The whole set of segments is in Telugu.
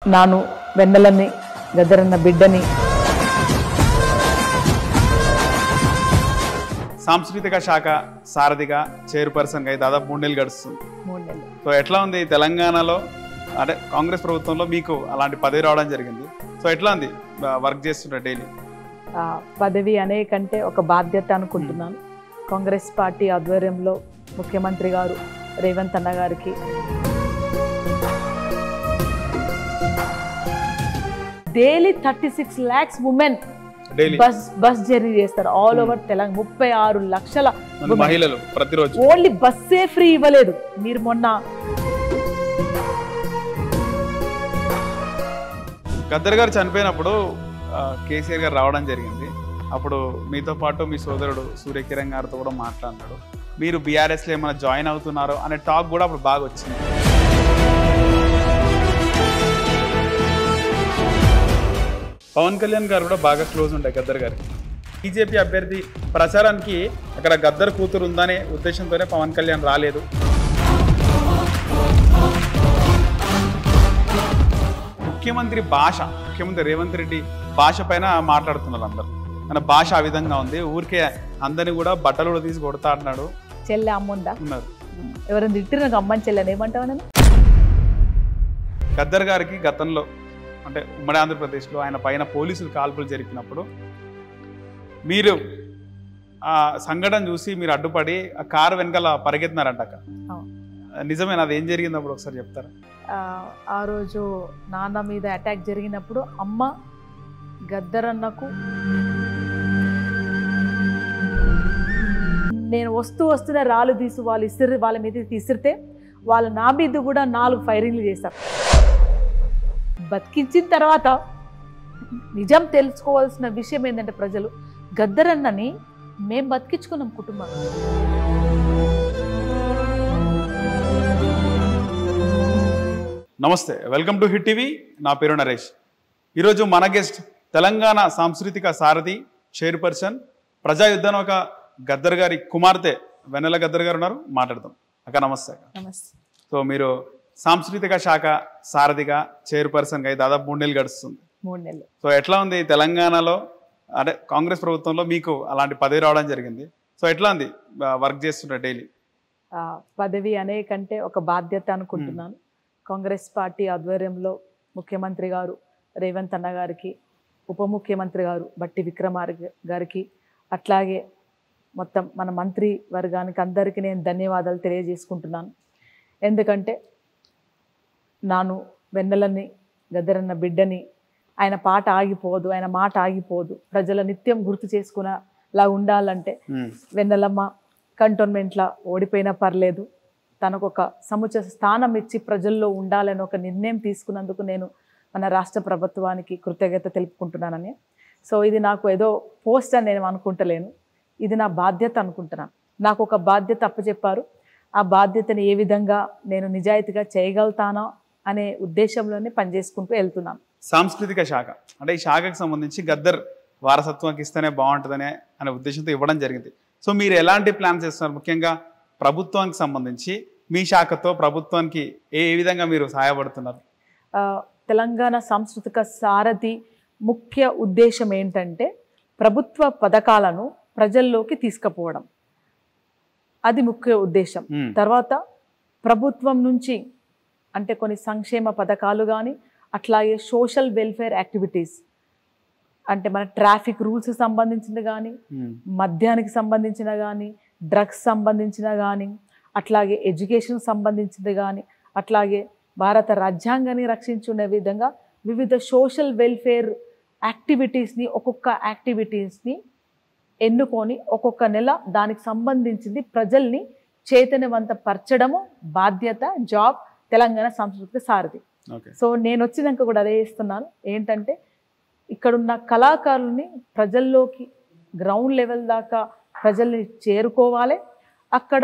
నాను వెన్నెలని గద్దరన్న బిడ్డని. సాంస్కృతిక శాఖ సారథిగా చైర్పర్సన్గా దాదాపు 3 నెలలు గడుస్తుంది. 3 నెలలు. సో ఎట్లా ఉంది తెలంగాణలో, అంటే కాంగ్రెస్ ప్రభుత్వంలో మీకు అలాంటి పదవి రావడం జరిగింది. సో ఎట్లా ఉంది వర్క్ చేస్తుంటారు డైలీ? పదవి అనే కంటే ఒక బాధ్యత అనుకుంటున్నాను. కాంగ్రెస్ పార్టీ ఆధ్వర్యంలో ముఖ్యమంత్రి గారు రేవంత్ అన్న గారికి daily 36 lakhs women bus journey చేస్తారు ఆల్ ఓవర్ తెలంగాణ. 36 లక్షల మహిళలు ప్రతిరోజు ఓన్లీ బస్సే ఫ్రీ ఇవ్వలేదు. మీరు మొన్న గద్దర్ గారు చనిపోయినప్పుడు కేసీఆర్ గారు రావడం జరిగింది. అప్పుడు మీతో పాటు మీ సోదరుడు సూర్యకిరణ్ గారితో కూడా మాట్లాడినాడు. మీరు బీఆర్ఎస్లో ఏమైనా జాయిన్ అవుతున్నారు అనే టాక్ కూడా అప్పుడు బాగా వచ్చింది. పవన్ కళ్యాణ్ గారు కూడా బాగా క్లోజ్ ఉంటాయి గద్దర్ గారికి. బీజేపీ అభ్యర్థి ప్రచారానికి అక్కడ గద్దర్ కూతురు ఉందనే ఉద్దేశంతోనే పవన్ కళ్యాణ్ రాలేదు. ముఖ్యమంత్రి రేవంత్ రెడ్డి భాష పైన మాట్లాడుతున్నారు అందరు. మన భాష ఆ విధంగా ఉంది, ఊరికే అందరినీ కూడా బట్టలు తీసి కొడతా అన్నాడు. చెల్లె అమ్ముందా ఉన్నారు. ఎవరైనా తిట్టిన నాకు అమ్మని చెల్లెని ఏమంటావు నేను? గద్దర్ గారికి గతంలో అంటే ఉమ్మడి ఆంధ్రప్రదేశ్లో ఆయన పైన పోలీసులు కాల్పులు జరిపినప్పుడు మీరు ఆ సంఘటన చూసి మీరు అడ్డుపడి ఆ కారు వెనకాల పరిగెత్తినారంట. నిజమేనా? అది ఏం జరిగింది అప్పుడు ఒకసారి చెప్తారా? ఆ రోజు నాన్న మీద అటాక్ జరిగినప్పుడు అమ్మ గద్దరన్నకు నేను వస్తున్న రాళ్ళు తీసి వాళ్ళ మీద ఇసిరితే వాళ్ళు నా మీద కూడా 4 ఫైరింగ్లు చేశారు. బతికించిన తర్వాత నిజం తెలుసుకోవాల్సిన విషయం ఏంటంటే ప్రజలు గద్దరన్నని మేము బతికించుకున్నాం కుటుంబం. నమస్తే, వెల్కమ్ టు హిట్ టీవీ. నా పేరు నరేష్. ఈరోజు మన గెస్ట్ తెలంగాణ సాంస్కృతిక సారథి చైర్పర్సన్ ప్రజాయుద్ధం ఒక గద్దర్ గారి కుమార్తె వెన్నెల గద్దర్ గారు ఉన్నారు. మాట్లాడదాం. అక్క నమస్తే. నమస్తే. సో మీరు సాంస్కృతిక శాఖ సారథిగా చైర్పర్సన్గా దాదాపు 3 నెలలు గడుస్తుంది. 3 నెలలు. సో ఎట్లా ఉంది తెలంగాణలో, అంటే కాంగ్రెస్ ప్రభుత్వంలో మీకు అలాంటి పదవి రావడం జరిగింది. సో ఎట్లా ఉంది వర్క్ చేస్తుంటారు డైలీ? పదవి అనే కంటే ఒక బాధ్యత అనుకుంటున్నాను. కాంగ్రెస్ పార్టీ ఆధ్వర్యంలో ముఖ్యమంత్రి గారు రేవంత్ అన్న గారికి, ఉప ముఖ్యమంత్రి గారు బట్టి విక్రమార్క గారికి, అట్లాగే మొత్తం మన మంత్రి వర్గానికి అందరికీ నేను ధన్యవాదాలు తెలియజేసుకుంటున్నాను. ఎందుకంటే నాను వెన్నెలని గద్దరన్న బిడ్డని, ఆయన పాట ఆగిపోదు, ఆయన మాట ఆగిపోదు. ప్రజల నిత్యం గుర్తు చేసుకునేలా ఉండాలంటే వెన్నెలమ్మ కంటోన్మెంట్లో ఓడిపోయినా పర్లేదు, తనకు ఒక సముచిత స్థానం ఇచ్చి ప్రజల్లో ఉండాలని ఒక నిర్ణయం తీసుకున్నందుకు నేను మన రాష్ట్ర ప్రభుత్వానికి కృతజ్ఞత తెలుపుకుంటున్నానని. సో ఇది నాకు ఏదో పోస్ట్ అని నేను అనుకుంటలేను, ఇది నా బాధ్యత అనుకుంటున్నాను. నాకు ఒక బాధ్యత అప్పచెప్పారు. ఆ బాధ్యతని ఏ విధంగా నేను నిజాయితీగా చేయగలుగుతానో అనే ఉద్దేశంలోనే పనిచేసుకుంటూ వెళ్తున్నాను. సాంస్కృతిక శాఖ అంటే ఈ శాఖకు సంబంధించి గద్దర్ వారసత్వానికి ఇస్తేనే బాగుంటుందనే అనే ఉద్దేశంతో ఇవ్వడం జరిగింది. సో మీరు ఎలాంటి ప్లాన్స్ చేస్తున్నారు? ముఖ్యంగా ప్రభుత్వానికి సంబంధించి మీ శాఖతో ప్రభుత్వానికి ఏ విధంగా మీరు సహాయపడుతున్నారు? తెలంగాణ సాంస్కృతిక సారథి ముఖ్య ఉద్దేశం ఏంటంటే ప్రభుత్వ పథకాలను ప్రజల్లోకి తీసుకుపోవడం, అది ముఖ్య ఉద్దేశం. తర్వాత ప్రభుత్వం నుంచి అంటే కొన్ని సంక్షేమ పథకాలు కానీ, అట్లాగే సోషల్ వెల్ఫేర్ యాక్టివిటీస్ అంటే మన ట్రాఫిక్ రూల్స్కి సంబంధించింది కానీ, మద్యానికి సంబంధించిన కానీ, డ్రగ్స్ సంబంధించిన కానీ, అట్లాగే ఎడ్యుకేషన్ సంబంధించింది కానీ, అట్లాగే భారత రాజ్యాంగాన్ని రక్షించుకునే విధంగా వివిధ సోషల్ వెల్ఫేర్ యాక్టివిటీస్ని, ఒక్కొక్క యాక్టివిటీస్ని ఎన్నుకొని ఒక్కొక్క నెల దానికి సంబంధించింది ప్రజల్ని చైతన్యవంతపరచడము బాధ్యత, జాబ్ తెలంగాణ సాంస్కృతిక సారథి. సో నేను వచ్చినాక కూడా అదే చేస్తున్నాను. ఏంటంటే ఇక్కడున్న కళాకారుల్ని ప్రజల్లోకి గ్రౌండ్ లెవెల్ దాకా ప్రజల్ని చేరుకోవాలి. అక్కడ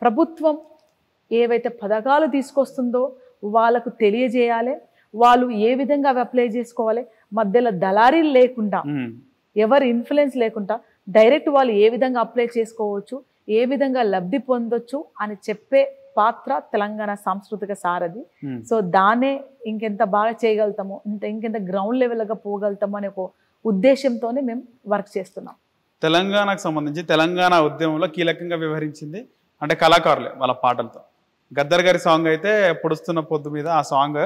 ప్రభుత్వం ఏవైతే పథకాలు తీసుకొస్తుందో వాళ్ళకు తెలియజేయాలి. వాళ్ళు ఏ విధంగా అవి అప్లై చేసుకోవాలి, మధ్యలో దళారీలు లేకుండా, ఎవరి ఇన్ఫ్లుయెన్స్ లేకుండా డైరెక్ట్ వాళ్ళు ఏ విధంగా అప్లై చేసుకోవచ్చు, ఏ విధంగా లబ్ధి పొందొచ్చు అని చెప్పే పాత్ర తెలంగాణ సాంస్కృతిక సారథి. సో దాన్నే ఇంకెంత బాగా చేయగలుగుతామో, ఇంకెంత గ్రౌండ్ లెవెల్గా పోగలుగుతామో అనే ఒక ఉద్దేశంతోనే మేము వర్క్ చేస్తున్నాం. తెలంగాణకు సంబంధించి తెలంగాణ ఉద్యమంలో కీలకంగా వ్యవహరించింది అంటే కళాకారులే వాళ్ళ పాటలతో. గద్దర్ గారి సాంగ్ అయితే పొడుస్తున్న పొద్దు మీద, ఆ సాంగ్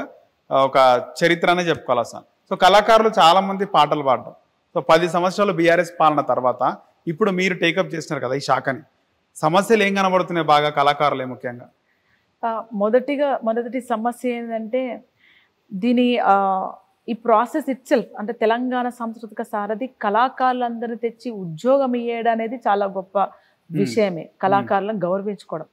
ఒక చరిత్ర అనే చెప్పుకోవాలి అసలు. సో కళాకారులు చాలా మంది పాటలు పాడడం. సో 10 సంవత్సరాలు బీఆర్ఎస్ పాలన తర్వాత ఇప్పుడు మీరు టేకప్ చేస్తున్నారు కదా ఈ శాఖని, సమస్యలు ఏం కనబడుతున్నాయి బాగా కళాకారులే ముఖ్యంగా? మొదటి సమస్య ఏంటంటే ఈ ప్రాసెస్ ఇట్సెల్ఫ్, అంటే తెలంగాణ సాంస్కృతిక సారథి కళాకారులందరూ తెచ్చి ఉద్యోగం ఇయ్యడం అనేది చాలా గొప్ప విషయమే, కళాకారులను గౌరవించుకోవడం.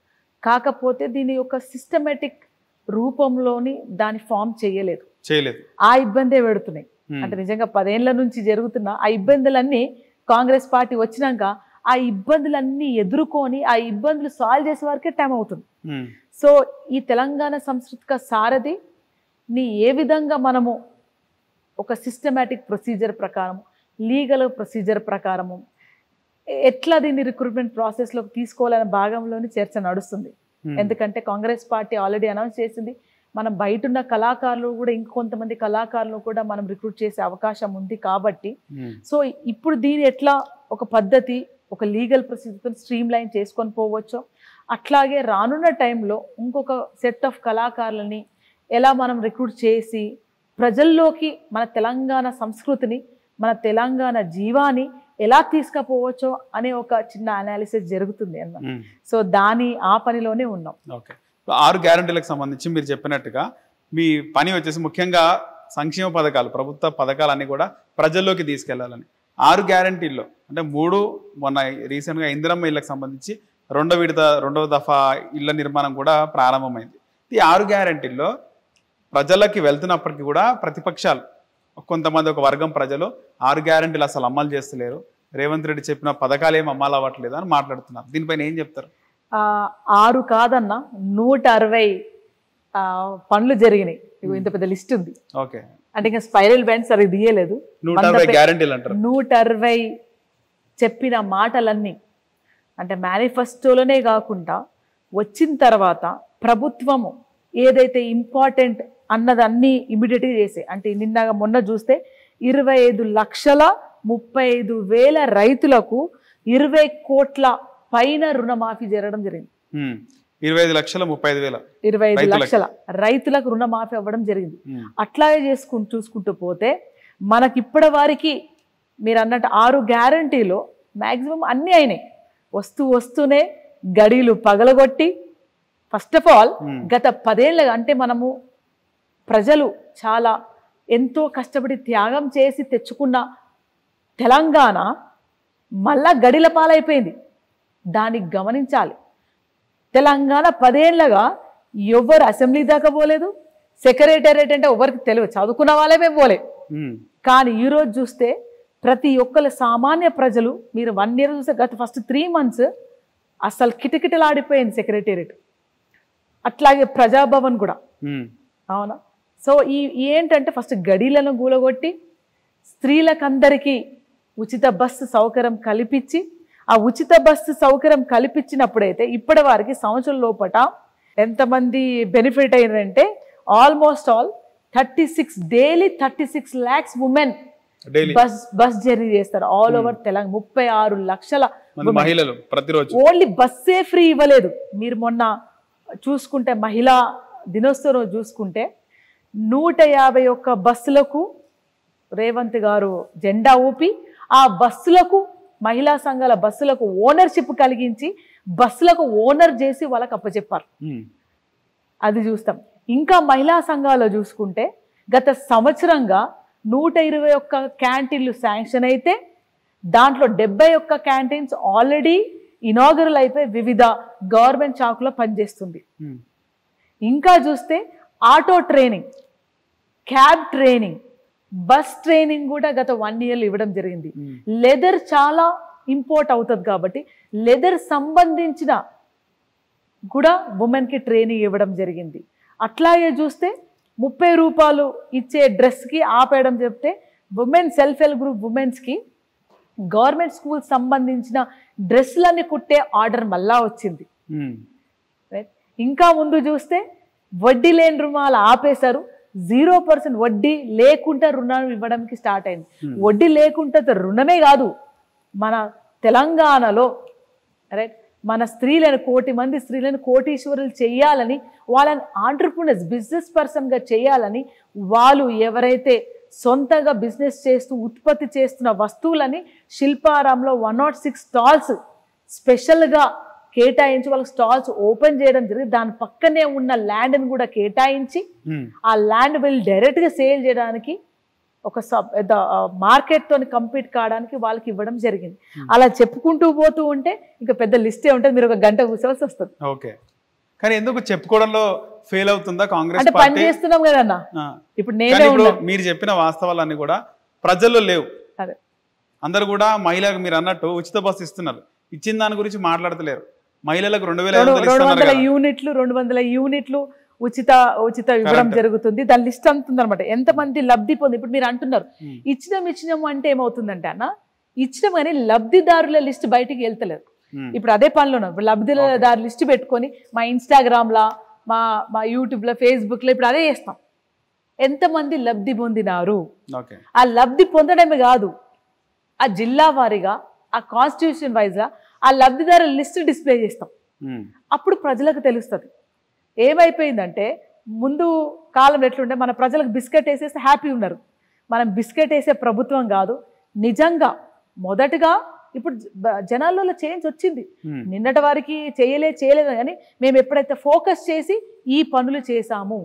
కాకపోతే దీని యొక్క సిస్టమేటిక్ రూపంలోని దాన్ని ఫామ్ చేయలేదు. ఆ ఇబ్బందే పెడుతున్నాయి. అంటే నిజంగా 10 ఏళ్ల నుంచి జరుగుతున్న ఆ ఇబ్బందులన్నీ కాంగ్రెస్ పార్టీ వచ్చినాక ఆ ఇబ్బందులన్నీ ఎదుర్కొని ఆ ఇబ్బందులు సాల్వ్ చేసే వరకే టైం అవుతుంది. సో ఈ తెలంగాణ సాంస్కృతిక సారథిని ఏ విధంగా మనము ఒక సిస్టమేటిక్ ప్రొసీజర్ ప్రకారం, లీగల్ ప్రొసీజర్ ప్రకారము ఎట్లా దీన్ని రిక్రూట్మెంట్ ప్రాసెస్లోకి తీసుకోవాలనే భాగంలోని చర్చ నడుస్తుంది. ఎందుకంటే కాంగ్రెస్ పార్టీ ఆల్రెడీ అనౌన్స్ చేసింది, మనం బయట ఉన్న కళాకారులు కూడా ఇంకొంతమంది కళాకారులు కూడా మనం రిక్రూట్ చేసే అవకాశం ఉంది. కాబట్టి సో ఇప్పుడు దీని ఎట్లా ఒక పద్ధతి, ఒక లీగల్ ప్రొసీజర్తో స్ట్రీమ్ లైన్ చేసుకొని పోవచ్చో, అట్లాగే రానున్న టైంలో ఇంకొక సెట్ ఆఫ్ కళాకారులని ఎలా మనం రిక్రూట్ చేసి ప్రజల్లోకి మన తెలంగాణ సంస్కృతిని, మన తెలంగాణ జీవాన్ని ఎలా తీసుకుపోవచ్చో అనే ఒక చిన్న అనాలిసిస్ జరుగుతుంది అన్నమాట. సో ఆ పనిలోనే ఉన్నాం. ఓకే, 6 గ్యారంటీలకు సంబంధించి మీరు చెప్పినట్టుగా మీ పని వచ్చేసి ముఖ్యంగా సంక్షేమ పథకాలు, ప్రభుత్వ పథకాలన్నీ కూడా ప్రజల్లోకి తీసుకెళ్లాలని. 6 గ్యారంటీల్లో అంటే 3 మొన్న రీసెంట్గా ఇందిరమ్మ ఇళ్ళకి సంబంధించి రెండవ దఫా ఇళ్ల నిర్మాణం కూడా ప్రారంభమైంది. ఈ 6 గ్యారంటీల్లో ప్రజలకి వెళ్తున్నప్పటికీ కూడా ప్రతిపక్షాలు కొంతమంది, ఒక వర్గం ప్రజలు 6 గ్యారంటీలు అసలు అమలు చేస్తలేరు, రేవంత్ రెడ్డి చెప్పిన పథకాలు ఏం అమలు అవ్వట్లేదు అని మాట్లాడుతున్నారు. దీనిపైన ఏం చెప్తారు? 6 కాదన్న 160 పనులు జరిగినాయి. ఇంత పెద్ద లిస్ట్ ఉంది. ఓకే, అంటే ఇంకా స్పైరల్ బ్యాండ్ సరిగ్గా తీయలేదు. 160 గ్యారంటీలు అంటారు. 160 చెప్పిన మాటలన్నీ అంటే మేనిఫెస్టోలోనే కాకుండా వచ్చిన తర్వాత ప్రభుత్వము ఏదైతే ఇంపార్టెంట్ అన్నదన్నీ ఇమీడియట్గా చేసే, అంటే మొన్న చూస్తే 25,35,000 రైతులకు 20 కోట్ల పైన రుణమాఫీ జరగడం జరిగింది. 25 లక్షల 35,000 25 లక్షల రైతులకు రుణమాఫీ అవ్వడం జరిగింది. అట్లాగే చూసుకుంటూ పోతే మనకి ఇప్పటి వారికి మీరు అన్నట్టు 6 గ్యారంటీలో మ్యాక్సిమం అన్నీ అయినాయి. వస్తూనే గడిలు పగలగొట్టి, ఫస్ట్ ఆఫ్ ఆల్ గత 10 ఏళ్ళగా అంటే మనము ప్రజలు చాలా ఎంతో కష్టపడి త్యాగం చేసి తెచ్చుకున్న తెలంగాణ మళ్ళా గడిల పాలైపోయింది. దానికి గమనించాలి. తెలంగాణ 10 ఏళ్ళగా ఎవరు అసెంబ్లీ దాకా పోలేదు, సెక్రటేరియట్ అంటే ఎవరికి తెలియదు, చదువుకున్న వాళ్ళమే పోలే. కానీ ఈరోజు చూస్తే ప్రతి ఒక్కరు సామాన్య ప్రజలు, మీరు 1 ఇయర్ చూస్తే గత ఫస్ట్ 3 మంత్స్ అసలు కిటకిటలాడిపోయింది సెక్రటేరియట్. అట్లాగే ప్రజాభవన్ కూడా. అవునా? సో ఏంటంటే ఫస్ట్ గడిలను గూలగొట్టి స్త్రీలకందరికీ ఉచిత బస్సు సౌకర్యం కల్పించి, ఆ ఉచిత బస్సు సౌకర్యం కల్పించినప్పుడైతే ఇప్పటి వారికి సంవత్సరం లోపట ఎంతమంది బెనిఫిట్ అయ్యారంటే almost all 36 lakhs women bus journey చేస్తారు ఆల్ ఓవర్ తెలంగాణ. 36 లక్షల మహిళలు ప్రతిరోజు. ఓన్లీ బస్సే ఫ్రీ ఇవ్వలేదు. మీరు మొన్న చూసుకుంటే మహిళా దినోత్సవం చూసుకుంటే 151 బస్సులకు రేవంత్ గారు జెండా ఊపి, ఆ బస్సులకు మహిళా సంఘాల బస్సులకు ఓనర్షిప్ కలిగించి బస్సులకు ఓనర్ చేసి వాళ్ళకి అప్పచెప్పారు. అది చూస్తాం. ఇంకా మహిళా సంఘాలు చూసుకుంటే గత సంవత్సరంగా 121 క్యాంటీన్లు శాంక్షన్ అయితే దాంట్లో 71 క్యాంటీన్స్ ఆల్రెడీ ఇనాగరల్ అయిపోయి వివిధ గవర్నమెంట్ శాఖలో పనిచేస్తుంది. ఇంకా చూస్తే auto training, cab training, bus training కూడా గత 1 ఇయర్ ఇవ్వడం జరిగింది. లెదర్ చాలా ఇంపోర్ట్ అవుతుంది కాబట్టి లెదర్ సంబంధించిన కూడా ఉమెన్కి ట్రైనింగ్ ఇవ్వడం జరిగింది. అట్లాగే చూస్తే 30 రూపాయలు ఇచ్చే డ్రెస్కి ఆపేయడం చెప్తే ఉమెన్ సెల్ఫ్ హెల్ప్ గ్రూప్ ఉమెన్స్కి గవర్నమెంట్ స్కూల్ సంబంధించిన డ్రెస్సులన్నీ కుట్టే ఆర్డర్ మళ్ళా వచ్చింది. ఇంకా ముందు చూస్తే వడ్డీ లేని రుణాలు ఆపేశారు. 0% వడ్డీ లేకుండా రుణాలు ఇవ్వడానికి స్టార్ట్ అయింది. వడ్డీ లేకుండా రుణమే కాదు, మన తెలంగాణలో రైట్ మన స్త్రీలను 1 కోటి మంది స్త్రీలను కోటీశ్వరులు చేయాలని, వాళ్ళని ఆంటర్ప్రినర్స్ బిజినెస్ పర్సన్గా చేయాలని, వాళ్ళు ఎవరైతే సొంతంగా బిజినెస్ చేస్తూ ఉత్పత్తి చేస్తున్న వస్తువులని శిల్పారాంలో 106 స్టాల్స్ స్పెషల్గా కేటాయించి వాళ్ళకి స్టాల్స్ ఓపెన్ చేయడం జరిగింది. దాని పక్కనే ఉన్న ల్యాండ్ని కూడా కేటాయించి ఆ ల్యాండ్ వీళ్ళు డైరెక్ట్గా సేల్ చేయడానికి ఒక మార్కెట్తో కంపీట్ కావడానికి వాళ్ళకి ఇవ్వడం జరిగింది. అలా చెప్పుకుంటూ పోతూ ఉంటే ఇంకా పెద్ద లిస్టే ఉంటుంది, మీరు 1 గంట కూర్చోవలసి వస్తుంది. ఓకే, కానీ ఎందుకు చెప్పుకోవడంలో ఫెయిల్ అవుతుందా కాంగ్రెస్ అంటే పని చేస్తున్నాం కదన్నా. ఇప్పుడు నేనే మీరు చెప్పిన వాస్తవాలన్నీ కూడా ప్రజల్లో లేవు. అదే అందరు కూడా మహిళలకు మీరు అన్నట్టు ఉచిత బస్సు ఇస్తున్నారు, ఇచ్చిన దాని గురించి మాట్లాడతలేరు. మహిళలకు 2,500 యూనిట్లు ఉచిత ఇవ్వడం జరుగుతుంది. దాని లిస్ట్ అంతుంది అనమాట, ఎంతమంది లబ్ధి పొంది. ఇప్పుడు మీరు అంటున్నారు ఇచ్చినాము అంటే ఏమవుతుందంటే అన్న, ఇచ్చినాం కానీ లబ్ధిదారుల లిస్ట్ బయటికి వెళ్తలేదు. ఇప్పుడు అదే పనిలో ఉన్నారు. లబ్ధిదారు లిస్ట్ పెట్టుకొని మా ఇన్స్టాగ్రామ్లా, మా యూట్యూబ్లో, ఫేస్బుక్లో ఇప్పుడు అదే చేస్తాం. ఎంతమంది లబ్ధి పొందినారు, ఆ లబ్ధి పొందడమే కాదు, ఆ జిల్లా వారీగా, ఆ కాన్స్టిట్యూషన్ వైజ్గా ఆ లబ్ధిదారుల లిస్ట్ డిస్ప్లే చేస్తాం. అప్పుడు ప్రజలకు తెలుస్తుంది. ఏమైపోయిందంటే ముందు కాలం ఎట్లుంటే మన ప్రజలకు బిస్కెట్ వేసేస్తే హ్యాపీ ఉన్నారు. మనం బిస్కెట్ వేసే ప్రభుత్వం కాదు. నిజంగా మొదటగా ఇప్పుడు జనాల్లో చేంజ్ వచ్చింది. నిన్నటి వారికి చేయలేదు కానీ మేము ఎప్పుడైతే ఫోకస్ చేసి ఈ పనులు చేశాము,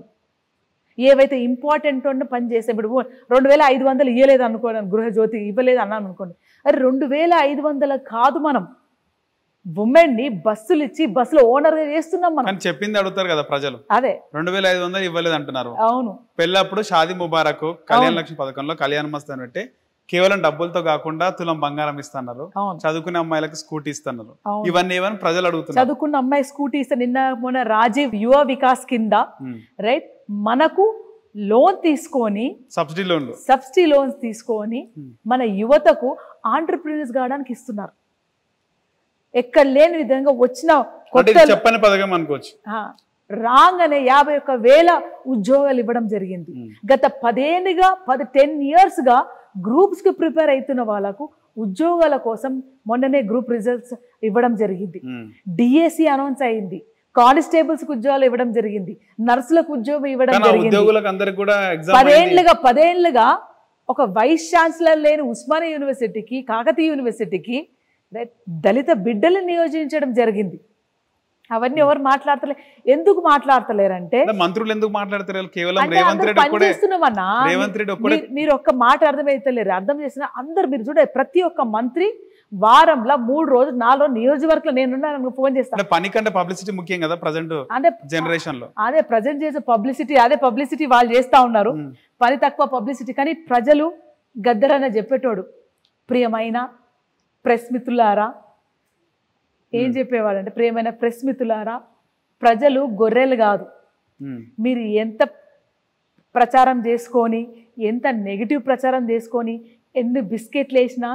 ఏవైతే ఇంపార్టెంట్ ఉన్న పని చేసాం. ఇప్పుడు 2,500 ఇవ్వలేదు అనుకోండి, గృహజ్యోతి ఇవ్వలేదు అన్నాను అనుకోండి, అరే 2,500 కాదు, మనం ఉమెన్ని బస్సులు ఇచ్చి బస్సులో ఓనర్గా చేస్తున్నాం. మనం చెప్పింది అడుగుతారు కదా ప్రజలు, అదే 2,500 ఇవ్వలేదు అంటున్నారు. అవును, పెళ్ళప్పుడు షాదీ ముబారక్, కళ్యాణ లక్ష్మి పథకంలో కళ్యాణ మస్తు పెట్టి కేవలం డబ్బులతో కాకుండా తులం బంగారం ఇస్తున్నారు, చదువుకునే అమ్మాయిలకు స్కూటీ ఇస్తున్నారు. ఇవన్నీ ఏమని ప్రజలు అడుగుతున్నారు. చదువుకున్న అమ్మాయి స్కూటీ ఇస్తే మొన్న రాజీవ్ యువ వికాస్ కింద రైట్ మనకు లోన్ తీసుకొని సబ్సిడీ లోన్స్ తీసుకొని మన యువతకు ఆంటర్ప్రినర్స్ కావడానికి ఇస్తున్నారు. ఎక్కడ లేని విధంగా వచ్చిన చెప్పని పథకం అనుకోవచ్చు. రాగానే 51,000 ఉద్యోగాలు ఇవ్వడం జరిగింది. గత 10 years గా గ్రూప్స్ కి ప్రిపేర్ అవుతున్న వాళ్ళకు ఉద్యోగాల కోసం మొన్ననే గ్రూప్ రిజల్ట్స్ ఇవ్వడం జరిగింది. డిఎస్సి అనౌన్స్ అయింది, కానిస్టేబుల్స్ కు ఉద్యోగాలు ఇవ్వడం జరిగింది, నర్సులకు ఉద్యోగం ఇవ్వడం జరిగింది. 10 ఏళ్లుగా ఒక వైస్ ఛాన్సలర్ లేని ఉస్మానియా యూనివర్సిటీకి, కాకతీయ యూనివర్సిటీకి దళిత బిడ్డలు నియోజించడం జరిగింది. అవన్నీ ఎవరు మాట్లాడతలేరు. ఎందుకు మాట్లాడతలేరంటే మంత్రులు ఎందుకు మాట్లాడతారు? మీరు ఒక్క మాట అర్థమైతలేరు. అర్థం చేసిన అందరు మీరు చూడ, ప్రతి ఒక్క మంత్రి వారంలో 3 రోజులు 4 రోజులు నియోజకవర్గంలో నేనున్నాను, ఫోన్ చేస్తాను. పని కంటే పబ్లిసిటీ ముఖ్యం కదా ప్రజెంట్ జనరేషన్ లో. అదే ప్రజెంట్ చేసే పబ్లిసిటీ వాళ్ళు చేస్తా ఉన్నారు, పని తక్కువ పబ్లిసిటీ. కానీ ప్రజలు గద్దరనే చెప్పేటోడు, ప్రియమైన ప్రెస్ మిత్రులారా ఏం చెప్పేవాడంటే, ప్రియమైన ప్రెస్ మిత్రులారా, ప్రజలు గొర్రెలు కాదు. మీరు ఎంత ప్రచారం చేసుకొని, ఎంత నెగిటివ్ ప్రచారం చేసుకొని, ఎన్ని బిస్కెట్లు వేసినా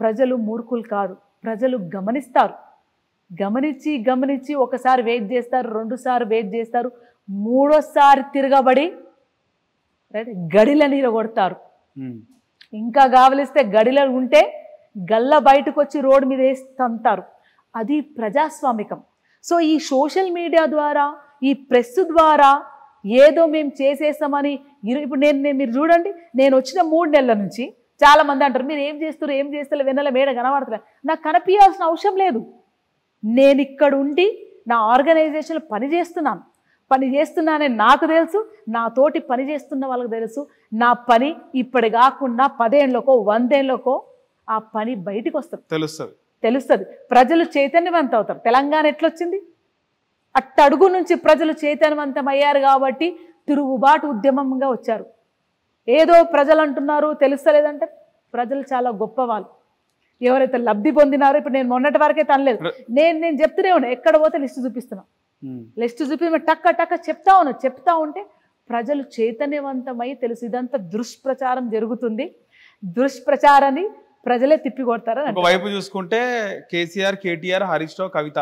ప్రజలు మూర్ఖులు కాదు. ప్రజలు గమనిస్తారు. గమనించి ఒకసారి వెయిట్ చేస్తారు, 2 సార్లు వెయిట్ చేస్తారు, 3వసారి తిరగబడి గడిల నీరు కొడతారు. ఇంకా కావలిస్తే గడిలో ఉంటే గల్ల బయటకు వచ్చి రోడ్డు మీద వేసి తంతారు. అది ప్రజాస్వామికం. సో ఈ సోషల్ మీడియా ద్వారా, ఈ ప్రెస్ ద్వారా ఏదో మేము చేసేస్తామని ఇప్పుడు మీరు చూడండి, నేను వచ్చిన 3 నెలల నుంచి చాలా మంది అంటారు మీరు ఏం చేస్తారు వెన్నెల మేడ కనబడతారు. నాకు కనిపించాల్సిన అవసరం లేదు. నేను ఇక్కడ ఉండి నా ఆర్గనైజేషన్లో పని చేస్తున్నానని నాకు తెలుసు, నా తోటి పని చేస్తున్న వాళ్ళకి తెలుసు. నా పని ఇప్పటి కాకుండా 10 ఏళ్ళకో 100 ఏళ్ళకో ఆ పని బయటికి వస్తుంది, తెలుస్తుంది. ప్రజలు చైతన్యవంతం అవుతారు. తెలంగాణ ఎట్లొచ్చింది? అట్టడుగు నుంచి ప్రజలు చైతన్యవంతం అయ్యారు కాబట్టి తిరుగుబాటు ఉద్యమంగా వచ్చారు. ఏదో ప్రజలు అంటున్నారు తెలుస్తలేదంటే, ప్రజలు చాలా గొప్పవాళ్ళు. ఎవరైతే లబ్ధి పొందినారో, ఇప్పుడు నేను మొన్నటి వరకే తనలేదు, నేను చెప్తూనే ఉన్నా, ఎక్కడ పోతే లిస్టు చూపిస్తున్నా, లిస్టు చూపి టక్క చెప్తా ఉంటే ప్రజలు చైతన్యవంతమై తెలుసు. ఇదంతా దుష్ప్రచారం జరుగుతుంది. దుష్ప్రచారాన్ని ప్రజలే తిప్పికొడతారు. ఒకవైపు చూసుకుంటే కేసీఆర్, కేటీఆర్, హరీష్ రావు, కవిత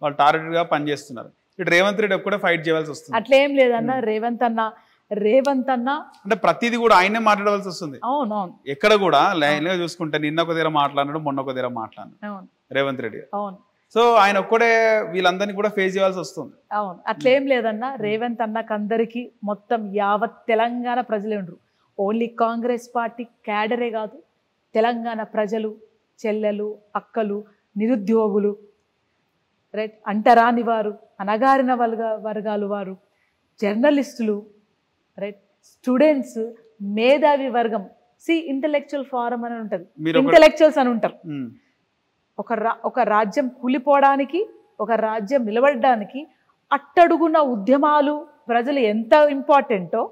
వాళ్ళు టార్గెట్గా పనిచేస్తున్నారు. ఇటు రేవంత్ రెడ్డి ఒక్కడే ఫైట్ చేయాల్సి వస్తుంది. అట్లేం లేదన్న. రేవంత్ అన్న అంటే ప్రతిదీ కూడా ఆయనే మాట్లాడవలసి వస్తుంది. అవునవును. ఎక్కడ కూడా లైన్ గా చూసుకుంటే నిన్న ఒక దగ్గర మాట్లాడినాడు, మొన్న ఒక దగ్గర మాట్లాడినాడు అవును రేవంత్ రెడ్డి. అవును సో ఆయన ఒక్కడే వీళ్ళందరినీ కూడా ఫేస్ చేయాల్సి వస్తుంది. అవును. అట్లేం లేదన్న. రేవంత్ అన్నకు అందరికీ మొత్తం యావత్ తెలంగాణ ప్రజలే ఉండరు. ఓన్లీ కాంగ్రెస్ పార్టీ క్యాడరే కాదు, తెలంగాణ ప్రజలు, చెల్లెలు, అక్కలు, నిరుద్యోగులు, రైట్, అంటరాని వారు, అణగారిన వర్గాలు వారు, జర్నలిస్టులు, రైట్, స్టూడెంట్స్, మేధావి వర్గం. ఇంటలెక్చువల్ ఫారం అని ఉంటుంది, ఇంటలెక్చువల్స్ అని ఉంటారు. ఒక రాజ్యం కూలిపోవడానికి, ఒక రాజ్యం నిలబడడానికి అట్టడుగున ఉద్యమాలు, ప్రజలు ఎంత ఇంపార్టెంటో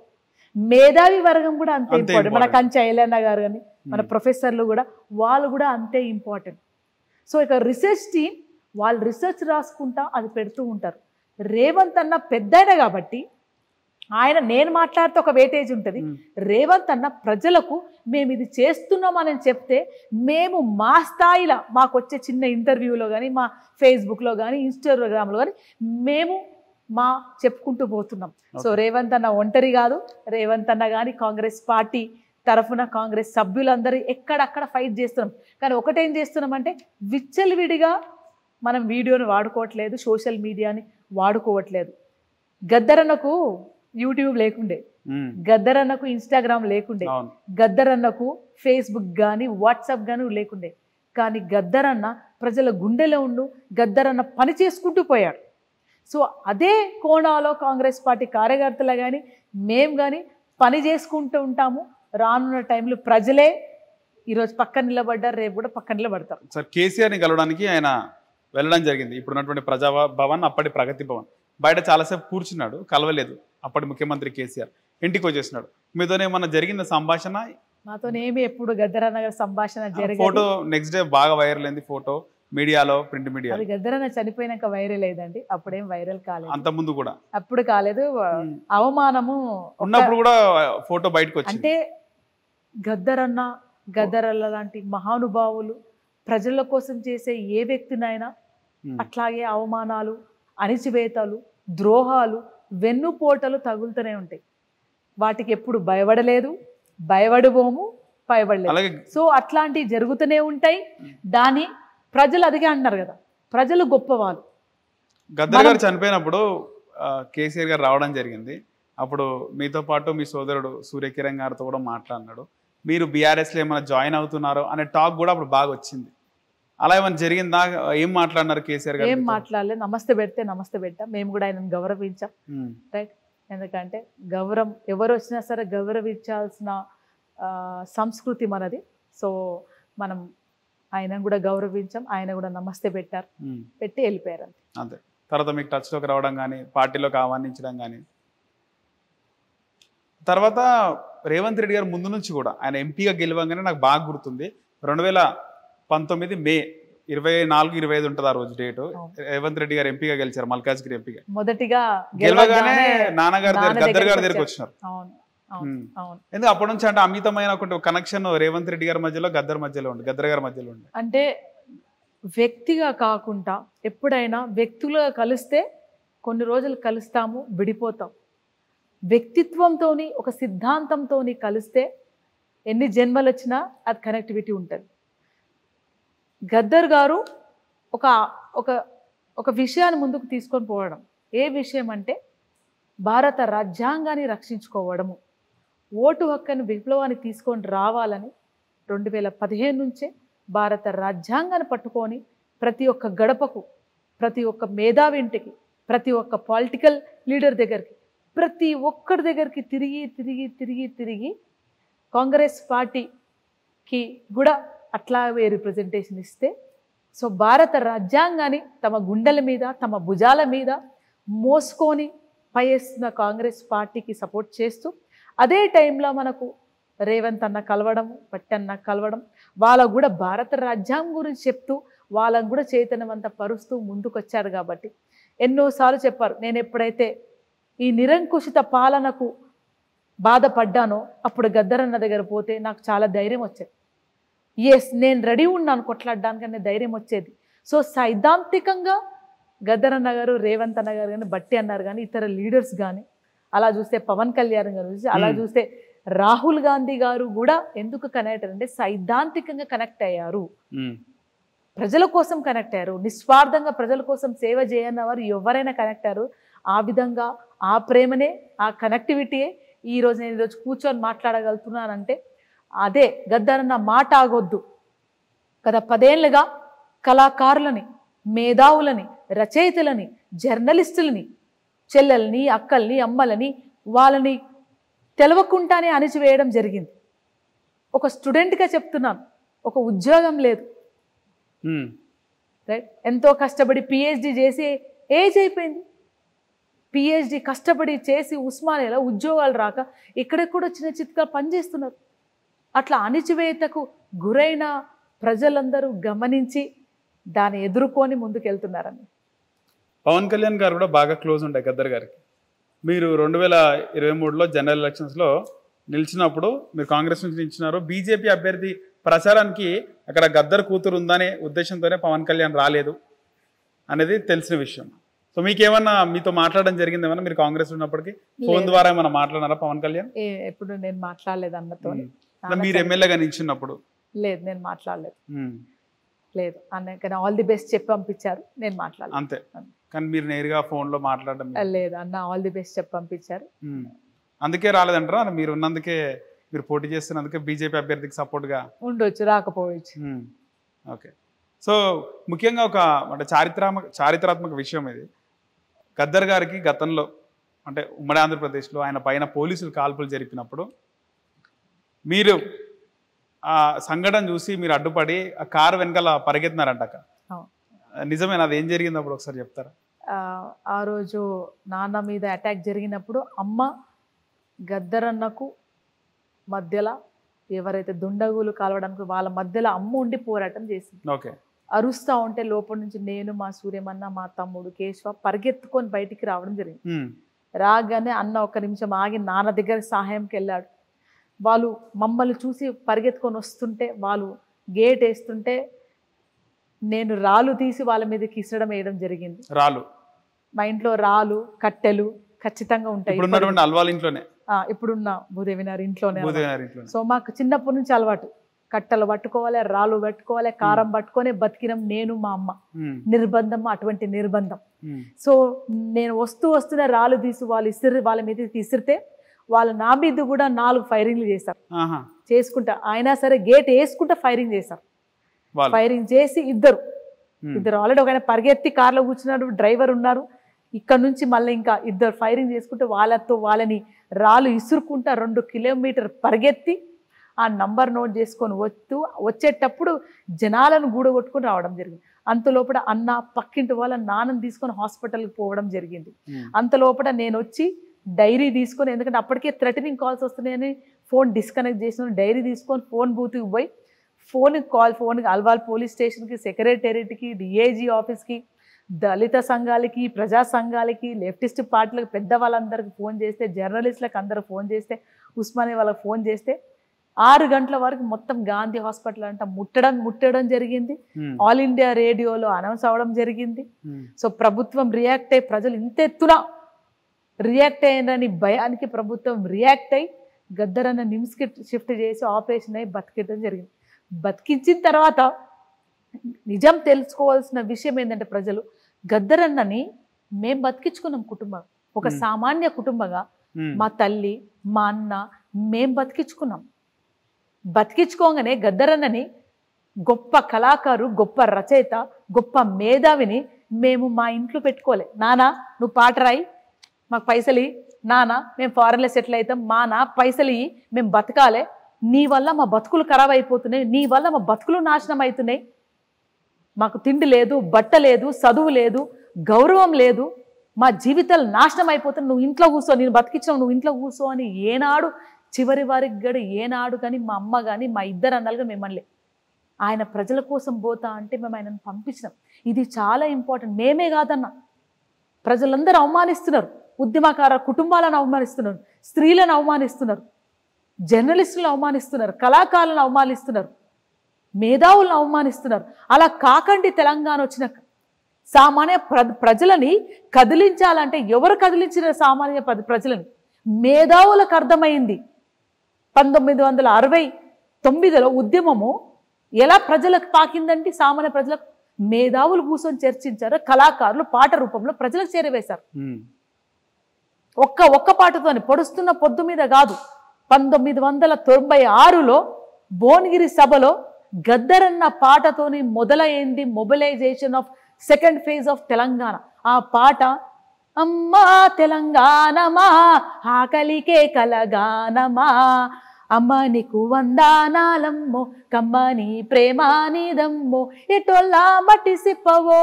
మేధావి వర్గం కూడా అంతే ఇంపార్టెంట్. మన కంచె ఐలన్న గారు కానీ మన ప్రొఫెసర్లు కూడా, వాళ్ళు కూడా అంతే ఇంపార్టెంట్. సో ఇక రీసెర్చ్ టీం వాళ్ళు రీసెర్చ్ రాసుకుంటా అది పెడుతూ ఉంటారు. రేవంత్ అన్న పెద్దయిన కాబట్టి ఆయన, నేను మాట్లాడితే ఒక వేటేజ్ ఉంటుంది. రేవంత్ అన్న ప్రజలకు మేము ఇది చేస్తున్నామని చెప్తే, మేము మా స్థాయిలో మాకు వచ్చే చిన్న ఇంటర్వ్యూలో కానీ, మా ఫేస్బుక్లో కానీ, ఇన్స్టాగ్రామ్లో కానీ మేము చెప్పుకుంటూ పోతున్నాం. సో రేవంత్ అన్న ఒంటరి కాదు. రేవంత్ అన్న కానీ కాంగ్రెస్ పార్టీ తరఫున కాంగ్రెస్ సభ్యులందరూ ఎక్కడక్కడ ఫైట్ చేస్తున్నాం. కానీ ఒకటేం చేస్తున్నామంటే, విచ్చలవిడిగా మనం వీడియోని వాడుకోవట్లేదు, సోషల్ మీడియాని వాడుకోవట్లేదు. గద్దరన్నకు యూట్యూబ్ లేకుండే, గద్దరన్నకు ఇన్స్టాగ్రామ్ లేకుండే, గద్దరన్నకు ఫేస్బుక్ కానీ వాట్సాప్ కానీ లేకుండే. కానీ గద్దరన్న ప్రజల గుండెలో ఉండు, గద్దరన్న పని చేసుకుంటూ పోయాడు. సో అదే కోణాలో కాంగ్రెస్ పార్టీ కార్యకర్తలు కానీ మేము కానీ పని చేసుకుంటూ ఉంటాము. రానున్న టైంలో ప్రజలే ఈరోజు పక్కన నిలబడ్డారు, రేపు కూడా పక్కన నిలబడతారు. సార్ కేసీఆర్ని కలవడానికి ఆయన వెళ్ళడం జరిగింది. ఇప్పుడున్నటువంటి ప్రజా భవన్, అప్పటి ప్రగతి భవన్ బయట చాలాసేపు కూర్చున్నాడు, కలవలేదు. అప్పటి ముఖ్యమంత్రి కేసీఆర్ ఇంటికి వచ్చేసినాడు. మీతోనే ఏమన్నా జరిగింది సంభాషణ? మాతోనేమి ఎప్పుడు గద్దరన్న గారి సంభాషణ జరిగింది. ఫోటో నెక్స్ట్ డే బాగా వైరల్ అయింది, ఫోటో మీడియాలో, ప్రింట్ మీడియా. అది గద్దరన్న చనిపోయినాక వైరల్ అయిందండి, అప్పుడేం వైరల్ కాలేదు. అంత ముందు కూడా అప్పుడు కాలేదు. అవమానము ఉన్నప్పుడు కూడా ఫోటో బయటకు వచ్చింది. అంటే గద్దరల్ల లాంటి మహానుభావులు ప్రజల కోసం చేసే ఏ వ్యక్తినైనా అట్లాగే అవమానాలు, అణిచివేతలు, ద్రోహాలు, వెన్నుపోటలు తగులుతూనే ఉంటాయి. వాటికి ఎప్పుడు భయపడలేదు, భయపడబోము, భయపడలేదు. సో అట్లాంటివి జరుగుతూనే ఉంటాయి. దాన్ని ప్రజలు అదిగే అంటున్నారు కదా, ప్రజలు గొప్పవాళ్ళు. గద్దర్ గారు చనిపోయినప్పుడు కేసీఆర్ గారు రావడం జరిగింది. అప్పుడు మీతో పాటు మీ సోదరుడు సూర్యకిరణ్ గారితో కూడా మాట్లాడినాడు. మీరు బీఆర్ఎస్లో ఏమైనా జాయిన్ అవుతున్నారో అనే టాక్ కూడా అప్పుడు బాగా వచ్చింది. అలా ఏమైనా జరిగిందా? ఏం మాట్లాడినారు కేసీఆర్ గారు? ఏం మాట్లాడలేదు. నమస్తే పెడితే నమస్తే పెట్టాం. మేము కూడా ఆయనను గౌరవించాం, రైట్. ఎందుకంటే గౌరవం ఎవరు వచ్చినా సరే గౌరవించాల్సిన సంస్కృతి మనది. సో మనం ఆయనను కూడా గౌరవించాం, ఆయన కూడా నమస్తే పెట్టారు, పెట్టి వెళ్ళిపోయారు అంతే. అంతే. తర్వాత మీకు టచ్లోకి రావడం కానీ, పార్టీలోకి ఆహ్వానించడం కానీ. తర్వాత రేవంత్ రెడ్డి గారు ముందు నుంచి కూడా ఆయన ఎంపీగా గెలవంగానే నాకు బాగా గుర్తుంది, 2019 మే 24-25 ఉంటుంది ఆ రోజు డేటు. రేవంత్ రెడ్డి గారు ఎంపీగా గెలిచారు, మల్కాజ్గిరి ఎంపీగా. మొదటిగా గెలవగానే నాన్నగారి గద్దర్ గారి దగ్గరికి వచ్చినారు. ఎందుకు అప్పటి నుంచి అంటే అమితమైన ఒక కనెక్షన్ రేవంత్ రెడ్డి గారి మధ్యలో, గద్దర్ మధ్యలో ఉంది, గద్దర్ గారి మధ్యలో ఉంది. అంటే వ్యక్తిగా కాకుండా ఎప్పుడైనా వ్యక్తులుగా కలిస్తే కొన్ని రోజులు కలుస్తాము, విడిపోతాం. వ్యక్తిత్వంతో, ఒక సిద్ధాంతంతో కలిస్తే ఎన్ని జన్మలు వచ్చినా అది కనెక్టివిటీ ఉంటుంది. గద్దర్ గారు ఒక విషయాన్ని ముందుకు తీసుకొని పోవడం. ఏ విషయం అంటే భారత రాజ్యాంగాన్ని రక్షించుకోవడము, ఓటు హక్కుని విప్లవాన్ని తీసుకొని రావాలని 2015 నుంచే భారత రాజ్యాంగాన్ని పట్టుకొని ప్రతి ఒక్క గడపకు, ప్రతి ఒక్క మేధావింటికి, ప్రతి ఒక్క పొలిటికల్ లీడర్ దగ్గరికి, ప్రతి ఒక్కరి దగ్గరికి తిరిగి తిరిగి తిరిగి తిరిగి కాంగ్రెస్ పార్టీకి కూడా అట్లాగే రిప్రజెంటేషన్ ఇస్తే, సో భారత రాజ్యాంగాన్ని తమ గుండెల మీద, తమ భుజాల మీద మోసుకొని పైస్తున్న కాంగ్రెస్ పార్టీకి సపోర్ట్ చేస్తూ, అదే టైంలో మనకు రేవంత్ అన్న కలవడం, పట్టన్న కలవడం, వాళ్ళకు కూడా భారత రాజ్యాంగం గురించి చెప్తూ వాళ్ళకు కూడా చైతన్యవంత పరుస్తూ ముందుకొచ్చారు. కాబట్టి ఎన్నోసార్లు చెప్పారు, నేను ఎప్పుడైతే ఈ నిరంకుశిత పాలనకు బాధపడ్డానో అప్పుడు గద్దరన్న దగ్గర పోతే నాకు చాలా ధైర్యం వచ్చేది. ఎస్, నేను రెడీ ఉన్నాను కొట్లాడడానికి అనే ధైర్యం వచ్చేది. సో సైద్ధాంతికంగా గద్దరన్న గారు, రేవంత్ అన్న గారు కానీ, బట్టి అన్నారు కానీ, ఇతర లీడర్స్ కానీ, అలా చూస్తే పవన్ కళ్యాణ్ గారు చూసి, అలా చూస్తే రాహుల్ గాంధీ గారు కూడా ఎందుకు కనెక్ట్ అంటే సైద్ధాంతికంగా కనెక్ట్ అయ్యారు, ప్రజల కోసం కనెక్ట్ అయ్యారు, నిస్వార్థంగా ప్రజల కోసం సేవ చేయన్న వారు ఎవరైనా కనెక్ట్ అయ్యారు. ఆ విధంగా ఆ ప్రేమనే, ఆ కనెక్టివిటీయే ఈరోజు నేను ఈరోజు కూర్చొని మాట్లాడగలుగుతున్నానంటే అదే గద్దరన్న మాట ఆగొద్దు. గత 10 ఏళ్ళుగా కళాకారులని, మేధావులని, రచయితలని, జర్నలిస్టులని, చెల్లెల్ని, అక్కల్ని, అమ్మలని వాళ్ళని తెలవకుండానే అణిచివేయడం జరిగింది. ఒక స్టూడెంట్గా చెప్తున్నాను, ఒక ఉద్యోగం లేదు, రైట్? ఎంతో కష్టపడి పిహెచ్డి చేసి ఏజ్ అయిపోయింది. పిహెచ్డి కష్టపడి చేసి ఉస్మానియాలో ఉద్యోగాలు రాక ఇక్కడెక్కడో చిన్న చిత్గా పనిచేస్తున్నారు. అట్లా అణిచివేతకు గురైన ప్రజలందరూ గమనించి దాన్ని ఎదుర్కొని ముందుకెళ్తున్నారని. పవన్ కళ్యాణ్ గారు కూడా బాగా క్లోజ్ ఉంటాయి గద్దర్ గారికి. మీరు 2023లో జనరల్ ఎలక్షన్స్లో నిలిచినప్పుడు మీరు కాంగ్రెస్ నుంచి నిలిచినారు. బీజేపీ అభ్యర్థి ప్రచారానికి అక్కడ గద్దర్ కూతురు ఉందనే ఉద్దేశంతోనే పవన్ కళ్యాణ్ రాలేదు అనేది తెలిసిన విషయం. సో మీకేమన్నా మీతో మాట్లాడడం జరిగింది ఏమన్నా? మీరు కాంగ్రెస్ ఉన్నప్పటికీ ఫోన్ ద్వారా ఏమన్నా మాట్లాడినారా పవన్ కళ్యాణ్? ఎప్పుడు నేను మాట్లాడలేదు అన్నతో. మీరు ఎమ్మెల్యేగా నిలిచినప్పుడు? లేదు, నేను మాట్లాడలేదు. లేదు అన్న, కానీ ఆల్ ది బెస్ట్ చెప్పి పంపించారు, నేను మాట్లాడలేదు అంతే. కానీ మీరు నేరుగా ఫోన్లో మాట్లాడడం లేదు అన్న, ఆల్ ది బెస్ట్ చెప్పి పంపించారు. అందుకే రాలేదంటారా? మీరు ఉన్నందుకే, మీరు పోటీ చేస్తున్నందుకే బీజేపీ అభ్యర్థికి సపోర్ట్గా ఉండొచ్చు, రాకపోవచ్చు. ఓకే. సో ముఖ్యంగా ఒక అంటే చారిత్రాత్మక విషయం ఇది. గద్దర్ గారికి గతంలో అంటే ఉమ్మడి ఆంధ్రప్రదేశ్లో ఆయన పైన పోలీసులు కాల్పులు జరిపినప్పుడు మీరు ఆ సంఘటన చూసి మీరు అడ్డుపడి ఆ కారు వెనకాల పరిగెత్తినారంట. నిజమేనా? అది ఏం జరిగింది అప్పుడు ఒకసారి చెప్తారా? ఆ రోజు నాన్న మీద అటాక్ జరిగినప్పుడు అమ్మ గద్దరన్నకు మధ్యలో ఎవరైతే దుండగులు కాలవడానికి వాళ్ళ మధ్యలో అమ్మ ఉండి పోరాటం చేసింది. ఓకే. అరుస్తూ ఉంటే లోపల నుంచి నేను, మా సూర్యమన్న, మా తమ్ముడు కేశవ పరిగెత్తుకొని బయటికి రావడం జరిగింది. రాగానే అన్న ఒక నిమిషం ఆగి నాన్న దగ్గర సహాయంకి వెళ్ళాడు. వాళ్ళు మమ్మల్ని చూసి పరిగెత్తుకొని వస్తుంటే, వాళ్ళు గేట్ వేస్తుంటే నేను రాళ్ళు తీసి వాళ్ళ మీదకి ఇసడం వేయడం జరిగింది. రాళ్ళు? మా ఇంట్లో రాళ్ళు, కట్టెలు ఖచ్చితంగా ఉంటాయి. ఇప్పుడున్న భూదేవినారి ఇంట్లోనే. సో మాకు చిన్నప్పటి నుంచి అలవాటు, కట్టెలు పట్టుకోవాలి, రాళ్ళు పట్టుకోవాలి, కారం పట్టుకొని బతికినం నేను, మా అమ్మ. నిర్బంధం, అటువంటి నిర్బంధం. సో నేను వస్తూనే రాళ్ళు తీసి వాళ్ళ మీదకి ఇసిరితే వాళ్ళు నా మీద కూడా 4 ఫైరింగ్లు చేశారు. చేసుకుంటా అయినా సరే గేట్ వేసుకుంటా ఫైరింగ్ చేశారు. ఫైరింగ్ చేసి ఇద్దరు ఆల్రెడీ ఒక ఆయన పరిగెత్తి కార్లో కూర్చున్నారు, డ్రైవర్ ఉన్నారు. ఇక్కడ నుంచి మళ్ళీ ఇంకా ఇద్దరు ఫైరింగ్ చేసుకుంటే వాళ్ళని రాళ్ళు ఇసురుకుంటా 2 కిలోమీటర్ పరిగెత్తి ఆ నంబర్ నోట్ చేసుకొని వచ్చేటప్పుడు జనాలను గూడగొట్టుకుని రావడం జరిగింది. అంతలోపల అన్న పక్కింటి వాళ్ళ నాన్నని తీసుకొని హాస్పిటల్కి పోవడం జరిగింది. అంతలోపల నేను వచ్చి డైరీ తీసుకొని, ఎందుకంటే అప్పటికే థ్రెటనింగ్ కాల్స్ వస్తున్నాయని ఫోన్ డిస్కనెక్ట్ చేసిన డైరీ తీసుకొని ఫోన్ బూత్కి పోయి ఫోన్కి అల్వాల్ పోలీస్ స్టేషన్కి, సెక్రటేరియట్కి, డిఐజీ ఆఫీస్కి, దళిత సంఘాలకి, ప్రజా సంఘాలకి, లెఫ్టిస్ట్ పార్టీలకు, పెద్ద వాళ్ళందరికీ ఫోన్ చేస్తే, జర్నలిస్టులకు అందరూ ఫోన్ చేస్తే, ఉస్మానియా వాళ్ళకి ఫోన్ చేస్తే 6 గంటల వరకు మొత్తం గాంధీ హాస్పిటల్ అంట ముట్టడం జరిగింది. ఆల్ ఇండియా రేడియోలో అనౌన్స్ అవ్వడం జరిగింది. సో ప్రభుత్వం రియాక్ట్ అయ్యి, ప్రజలు ఇంత ఎత్తున రియాక్ట్ అయ్యారని భయానికి ప్రభుత్వం రియాక్ట్ అయ్యి గద్దరన్న నిమ్స్కి షిఫ్ట్ చేసి ఆపరేషన్ అయ్యి బతికించడం జరిగింది. బతికించిన తర్వాత నిజం తెలుసుకోవాల్సిన విషయం ఏంటంటే, ప్రజలు గద్దరన్నని మేము బతికించుకున్నాం కుటుంబం, ఒక సామాన్య కుటుంబంగా మా తల్లి, మా అన్న, మేము బతికించుకున్నాం. బతికించుకోగానే గద్దరన్నని గొప్ప కళాకారు, గొప్ప రచయిత, గొప్ప మేధావిని మేము మా ఇంట్లో పెట్టుకోలే. నానా నువ్వు పాట రాయి, మాకు పైసలు ఇయ్యి, నానా మేము ఫారెన్లో సెటిల్ అవుతాం, మా నా పైసలు ఇయ్యి, మేము బతకాలే, నీ వల్ల మా బతుకులు ఖరాబ్ అయిపోతున్నాయి, నీ వల్ల మా బతుకులు నాశనం అవుతున్నాయి, మాకు తిండి లేదు, బట్ట లేదు, చదువు లేదు, గౌరవం లేదు, మా జీవితాలు నాశనం అయిపోతున్నాయి, నువ్వు ఇంట్లో కూర్చో, నేను బతికించావు, నువ్వు ఇంట్లో కూర్చో అని ఏనాడు, చివరి వారికి గడి ఏనాడు కానీ మా అమ్మ కానీ మా ఇద్దరు అన్నలుగా మిమ్మల్ని ఆయన ప్రజల కోసం పోతా అంటే మేము ఆయనను పంపించినాం. ఇది చాలా ఇంపార్టెంట్. మేమే కాదన్న, ప్రజలందరూ అవమానిస్తున్నారు, ఉద్యమకార కుటుంబాలను అవమానిస్తున్నారు, స్త్రీలను అవమానిస్తున్నారు, జర్నలిస్టులను అవమానిస్తున్నారు, కళాకారులను అవమానిస్తున్నారు, మేధావులను అవమానిస్తున్నారు. అలా కాకండి తెలంగాణ వచ్చినాక సామాన్య ప్రజలని కదిలించాలంటే ఎవరు కదిలించిన సామాన్య ప్రజలని? మేధావులకు అర్థమైంది 1969లో ఉద్యమము ఎలా ప్రజలకు తాకిందంటే సామాన్య ప్రజలకు మేధావులు కూర్చొని చర్చించారు, కళాకారులు పాట రూపంలో ప్రజలకు చేరవేశారు. ఒక్క పాటతోని పొడుస్తున్న పొద్దు మీద కాదు. 1996లో భువనగిరి సభలో గద్దరన్న పాటతోని మొదలైంది mobilisation of second phase of Telangana. ఆ పాట అమ్మా తెలంగాణమా ఆకలికే కలగానమా, అమ్మ నీకు వందానాలమ్మో కమ్మని ప్రేమానిదమ్మో, ఎటొల్లా మట్టి సిప్పవో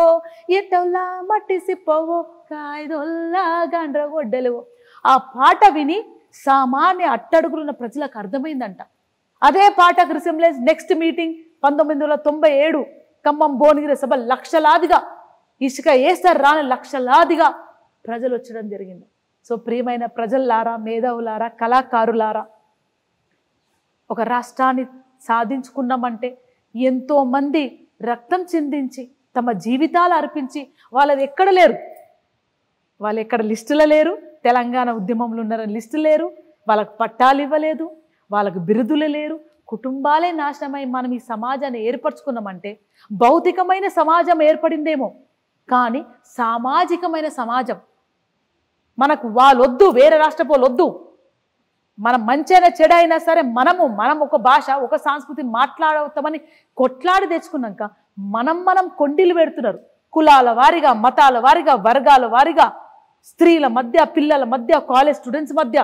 ఎటొల్లా మట్టి సిప్పవో కాయదొల్లా గండ్రగొడ్డలు. ఆ పాట విని సామాన్య అట్టడుగులున్న ప్రజలకు అర్థమైందంట. అదే పాటకు resemblance next meeting 1997 Khammam Bhuvanagiri సభ లక్షలాదిగా, ఇసుక వేస్తారు రాని లక్షలాదిగా ప్రజలు వచ్చడం జరిగింది. సో ప్రియమైన ప్రజల్లారా, మేధావులారా, కళాకారులారా, ఒక రాష్ట్రాన్ని సాధించుకున్నామంటే ఎంతోమంది రక్తం చిందించి తమ జీవితాలు అర్పించి వాళ్ళది ఎక్కడ లేరు, వాళ్ళు ఎక్కడ లిస్టులో లేరు, తెలంగాణ ఉద్యమంలో ఉన్నారని లిస్టు లేరు, వాళ్ళకు పట్టాలు ఇవ్వలేదు, వాళ్ళకు బిరుదులు లేరు, కుటుంబాలే నాశనమై మనం ఈ సమాజాన్ని ఏర్పరచుకున్నామంటే భౌతికమైన సమాజం ఏర్పడిందేమో కానీ సామాజికమైన సమాజం మనకు వాళ్ళొద్దు, వేరే రాష్ట్రపోలు వద్దు. మనం మంచైనా చెడైనా సరే మనం ఒక భాష ఒక సంస్కృతి మాట్లాడతామని కొట్లాడి తెచ్చుకున్నాక మనం కొండిలు పెడుతున్నారు. కులాల వారిగా, మతాల వారిగా, వర్గాల వారిగా, స్త్రీల మధ్య, పిల్లల మధ్య, కాలేజ్ స్టూడెంట్స్ మధ్య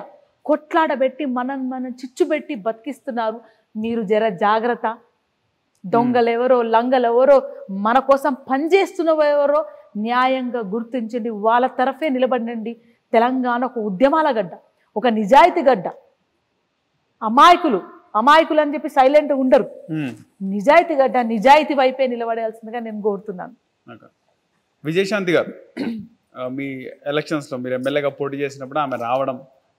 కొట్లాడబెట్టి మనం చిచ్చు పెట్టి బతికిస్తున్నారు. మీరు జర జాగ్రత్త. దొంగలెవరో లంగలెవరో మన కోసం పనిచేస్తున్నవెవరో న్యాయంగా గుర్తించండి, వాళ్ళ తరఫే నిలబడండి. తెలంగాణ ఒక ఉద్యమాల గడ్డ, ఒక నిజాయితీ గడ్డ. అమాయకులు అని చెప్పి సైలెంట్ ఉండరు. నిజాయితీ గడ్డ, నిజాయితీ వైపే నిలబడాల్సిందిగా నేను కోరుతున్నాను. విజయశాంతి గారు, మీ ఎలక్షన్స్లో మీరు ఎమ్మెల్యేగా పోటీ చేసినప్పుడు ఆమె రావడం,